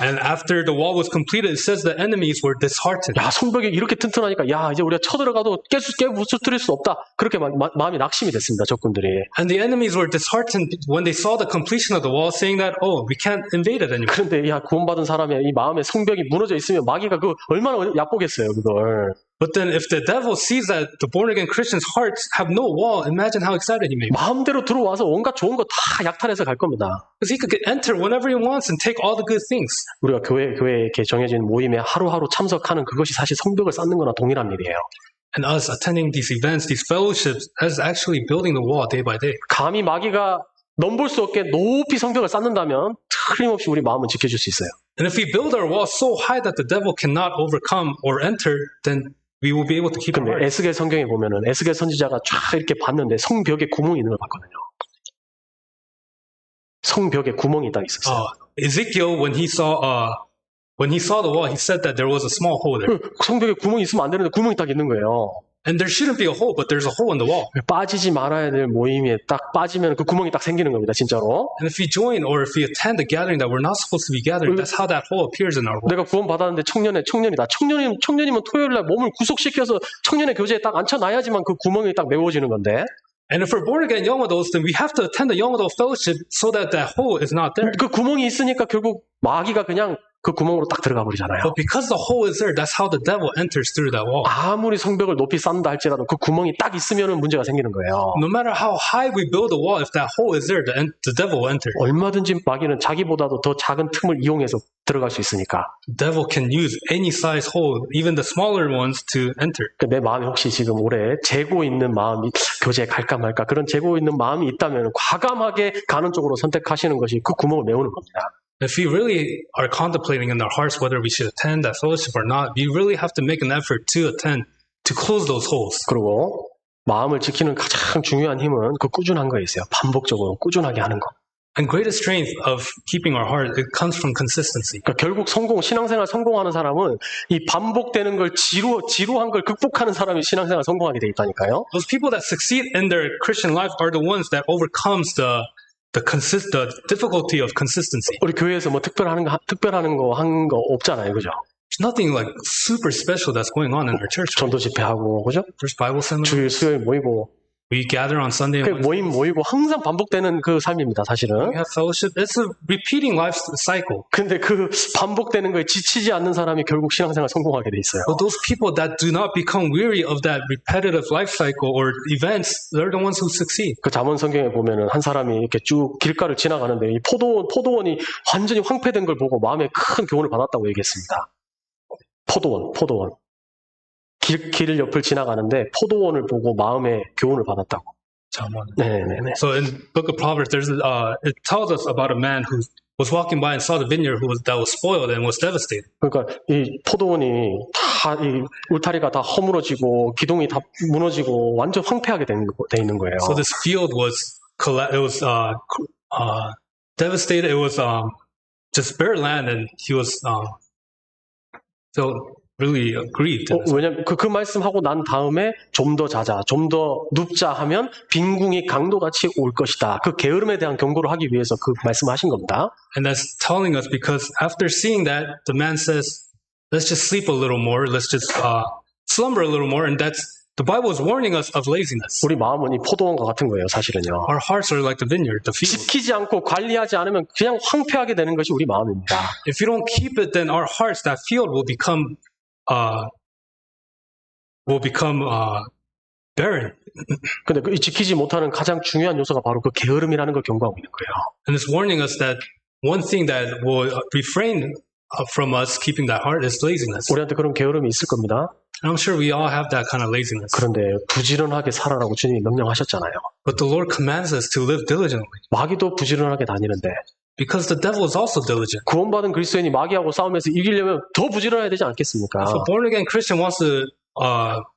And after the wall was completed, it says the enemies were disheartened. 야, 성벽이 이렇게 튼튼하니까 야, 이제 우리가 쳐들어가도 깨부수뜨릴 수 없다. 그렇게 마음이 낙심이 됐습니다, 적군들이. And the enemies were disheartened when they saw the completion of the wall, saying that, oh, we can't invade it anymore. 그런데 야, 구원받은 사람의 이 마음에 성벽이 무너져 있으면 마귀가 그 얼마나 얕보겠어요, 그걸. But then if the devil sees that the born-again Christians' hearts have no wall, imagine how excited he may be. 마음대로 들어와서 온갖 좋은 거 다 약탈해서 갈 겁니다. Because he could enter whenever he wants and take all the good things. 우리가 교회에 이렇게 정해진 모임에 하루하루 참석하는 그것이 사실 성벽을 쌓는 거나 동일한 일이에요. And us attending these events, these fellowships, is actually building the wall day by day. 감히 마귀가 넘볼 수 없게 높이 성벽을 쌓는다면 틀림없이 우리 마음은 지켜줄 수 있어요. And if we build our wall so high that the devil cannot overcome or enter, then we will be able to keep our 근데 hearts. 에스겔 성경에 보면은 에스겔 선지자가 쫙 이렇게 봤는데 성벽에 구멍이 있는 걸 봤거든요. 성벽에 구멍이 딱 있었어요. Ezekiel, when he saw the wall, he said that there was a small hole there. 성벽에 구멍이 있으면 안 되는데 구멍이 딱 있는 거예요. And there shouldn't be a hole, but there's a hole in the wall. 빠지지 말아야 될 모임에 딱 빠지면 그 구멍이 딱 생기는 겁니다, 진짜로. And if we join or if we attend a gathering that we're not supposed to be gathering, that's how that hole appears in our wall. 내가 구원 받았는데 청년이다. 청년이면 토요일 날 몸을 구속시켜서 청년의 교제에 딱 앉혀놔야지만 그 구멍이 딱 메워지는 건데. And if we're born again young adults, then we have to attend the young adult fellowship so that that hole is not there. 그 구멍이 있으니까 결국 마귀가 그냥 그 구멍으로 딱 들어가 버리잖아요. But because the hole is there, that's how the devil enters through that wall. 아무리 성벽을 높이 쌓는다 할지라도 그 구멍이 딱 있으면은 문제가 생기는 거예요. No matter how high we build a wall, if that hole is there, the devil will enter. 얼마든지 마귀는 자기보다도 더 작은 틈을 이용해서 들어갈 수 있으니까. The devil can use any size hole, even the smaller ones, to enter. 내 마음이 혹시 지금 올해 재고 있는 마음이 교제에 갈까 말까 그런 재고 있는 마음이 있다면 과감하게 가는 쪽으로 선택하시는 것이 그 구멍을 메우는 겁니다. If we really are contemplating in our hearts whether we should attend that fellowship or not, we really have to make an effort to attend, to close those holes. 그리고 마음을 지키는 가장 중요한 힘은 그 꾸준한 거에 있어요. 반복적으로 꾸준하게 하는 거. And greatest strength of keeping our heart, it comes from consistency. 그러니까 결국 신앙생활 성공하는 사람은 이 반복되는 걸 지루한 걸 극복하는 사람이 신앙생활 성공하게 돼 있다니까요. Those people that succeed in their Christian life are the ones that overcomes the difficulty of consistency. 우리 교회에서 뭐 특별한 거 한 거 없잖아요, 그죠? There's nothing like super special that's going on in our church. 전도 집회하고, 그죠? There's Bible seminar. 주일 수요일 모이고. We gather on Sunday. 그 모이고 항상 반복되는 그 삶입니다, 사실은. We have fellowship. It's a repeating life cycle. 근데 그 반복되는 거에 지치지 않는 사람이 결국 신앙생활 성공하게 돼 있어요. But those people that do not become weary of that repetitive life cycle or events, they're the ones who succeed. 그 잠언 성경에 보면은 한 사람이 이렇게 쭉 길가를 지나가는데 이 포도원이 완전히 황폐된 걸 보고 마음에 큰 교훈을 받았다고 얘기했습니다. 포도원. 길 옆을 지나가는데 포도원을 보고 마음에 교훈을 받았다고. 네네네. So in Book of Proverbs, it tells us about a man who was walking by and saw the vineyard that was spoiled and was devastated. 그러니까 이 포도원이 다 이 울타리가 다 허물어지고 기둥이 다 무너지고 완전 황폐하게 돼 있는 거예요. So this field was devastated. It was just bare land, and he was so really grieved. 왜냐면 그 말씀하고 난 다음에 좀 더 자자, 좀 더 눕자 하면 빈궁이 강도같이 올 것이다. 그 게으름에 대한 경고를 하기 위해서 그 말씀을 하신 겁니다. And that's telling us because after seeing that, the man says, "Let's just sleep a little more. Let's just slumber a little more." And the Bible is warning us of laziness. 우리 마음은 이 포도원과 같은 거예요, 사실은요. Our hearts are like the vineyard, the field. 지키지 않고 관리하지 않으면 그냥 황폐하게 되는 것이 우리 마음입니다. If you don't keep it, then our hearts, that field, will become barren. 근데 이 지키지 못하는 가장 중요한 요소가 바로 그 게으름이라는 걸 경고하고 있는 거예요. And it's warning us that one thing that will refrain from us keeping that heart is laziness. 우리한테 그런 게으름이 있을 겁니다. And I'm sure we all have that kind of laziness. 그런데 부지런하게 살아라고 주님이 명령하셨잖아요. But the Lord commands us to live diligently. 마귀도 부지런하게 다니는데 Because the devil is also diligent. 구원받은 그리스도인이 마귀하고 싸우면서 이기려면 더 부지런해야 되지 않겠습니까? If a born-again Christian wants to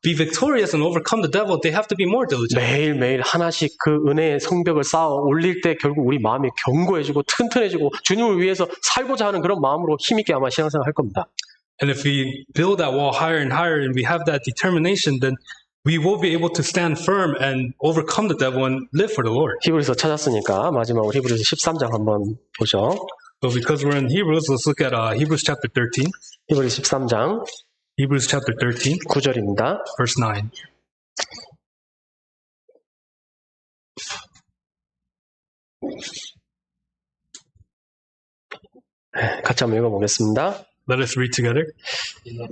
be victorious and overcome the devil, they have to be more diligent. 매일매일 하나씩 그 은혜의 성벽을 쌓아 올릴 때 결국 우리 마음이 견고해지고 튼튼해지고 주님을 위해서 살고자 하는 그런 마음으로 힘있게 아마 신앙생활 할 겁니다. And if we build that wall higher and higher and we have that determination, then we will be able to stand firm and overcome the devil and live for the Lord. 히브리서 찾았으니까 마지막으로 히브리서 13장 한번 보죠. So because we're in Hebrews, let's look at Hebrews chapter 13. 히브리 13장 Hebrews chapter 13, 9절입니다. verse 9. 같이 한번 읽어보겠습니다. Let us read together.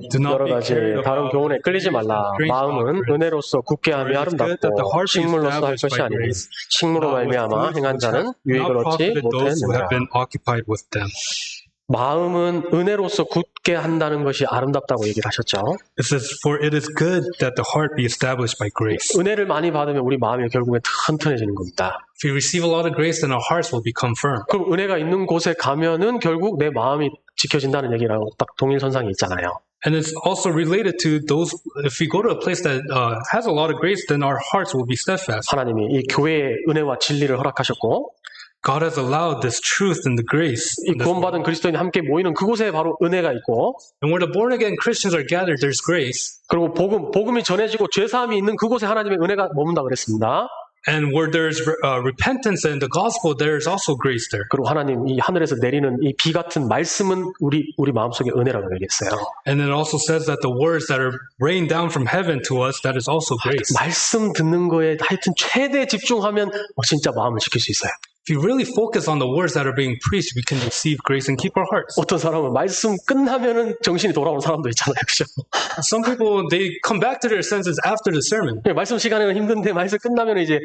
Do not 여러 be 가지 carried 다른 about 교훈에 끌리지 말라. 마음은 은혜로서 굳게 함이 아름답고 식물로서 할 것이 아니니 식물로 말미암아 행한 자는 유익을 얻지 못했느니라. 마음은 은혜로서 굳게 한다는 것이 아름답다고 얘기를 하셨죠. It says, "For it is good that the heart be established by grace." 은혜를 많이 받으면 우리 마음이 결국에 튼튼해지는 겁니다. If we receive a lot of grace, then our hearts will become firm. 그럼 은혜가 있는 곳에 가면은 결국 내 마음이 지켜진다는 얘기랑 딱 동일선상에 있잖아요. And it's also related to those, if we go to a place that has a lot of grace, then our hearts will be steadfast. 하나님이 이 교회에 은혜와 진리를 허락하셨고 God has allowed this truth and the grace. 이 구원받은 그리스도인이 함께 모이는 그곳에 바로 은혜가 있고 And where the born-again Christians are gathered, there's grace. 그리고 복음이 전해지고 죄사함이 있는 그곳에 하나님의 은혜가 머문다 그랬습니다. And where there's repentance and the gospel, there's also grace there. 그리고 하나님 이 하늘에서 내리는 이 비 같은 말씀은 우리 마음속에 은혜라고 얘기했어요. And it also says that the words that are rained down from heaven to us, that is also grace. 말씀 듣는 거에 하여튼 최대 집중하면 진짜 마음을 지킬 수 있어요. If you really focus on the words that are being preached, we can receive grace and keep our hearts. 어떤 사람은 말씀 끝나면은 정신이 돌아오는 사람도 있잖아요, 그렇죠? Some people, they come back to their senses after the sermon. 말씀 시간에는 힘든데 말씀 끝나면 이제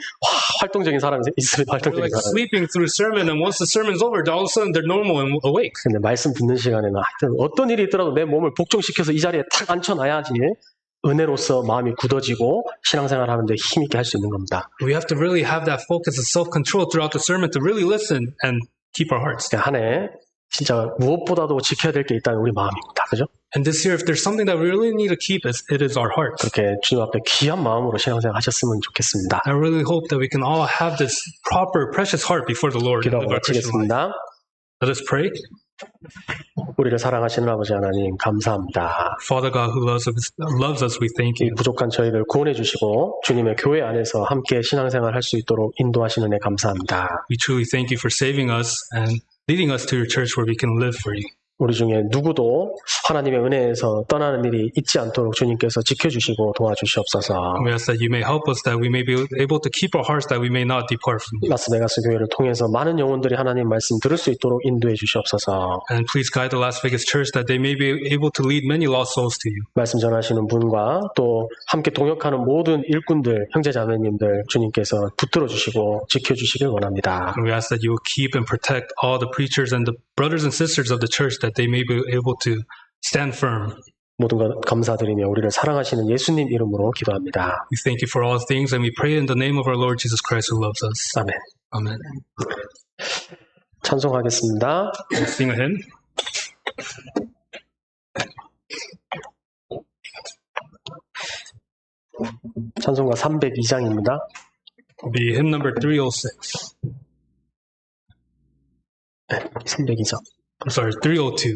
활동적인 사람이 있습니다. They're 활동적인 like 사람. sleeping through sermon, and once the sermon's over, all of a sudden they're normal and awake. 근데 말씀 듣는 시간에는 하여튼 어떤 일이 있더라도 내 몸을 복종시켜서 이 자리에 탁 앉혀놔야지 은혜로서 마음이 굳어지고 신앙생활 하는데 힘있게 할 수 있는 겁니다. We have to really have that focus and self-control throughout the sermon to really listen and keep our hearts. 한 해 진짜 무엇보다도 지켜야 될 게 있다는 우리 마음입니다. 그죠? And this year, if there's something that we really need to keep, it is our heart. 그렇게 주님 앞에 귀한 마음으로 신앙생활 하셨으면 좋겠습니다. I really hope that we can all have this proper, precious heart before the Lord. 기도하고 마치겠습니다. Let us pray. 우리를 사랑하시는 아버지 하나님 감사합니다. Father God who loves us, we thank 이 you. 부족한 저희를 구원해 주시고 주님의 교회 안에서 함께 신앙생활 할 수 있도록 인도하시는 애 감사합니다. We truly thank you for saving us and leading us to your church where we can live for you. 우리 중에 누구도 하나님의 은혜에서 떠나는 일이 있지 않도록 주님께서 지켜주시고 도와주시옵소서. We ask that you may help us, that we may be able to keep our hearts, that we may not depart from you. 라스베가스 교회를 통해서 많은 영혼들이 하나님 말씀 들을 수 있도록 인도해 주시옵소서. And please guide the Las Vegas church that they may be able to lead many lost souls to you. 말씀 전하시는 분과 또 함께 동역하는 모든 일꾼들, 형제자매님들 주님께서 붙들어 주시고 지켜주시길 원합니다. And we ask that you will keep and protect all the preachers and the brothers and sisters of the church, that they may be able to stand firm. 모든 것 감사드리며 우리를 사랑하시는 예수님 이름으로 기도합니다. We thank you for all things, and we pray in the name of our Lord Jesus Christ who loves us. 아멘. Amen. 찬송하겠습니다. We'll sing a hymn. 찬송가 302장입니다. It'll be hymn number 306. 302장. I'm sorry, 302.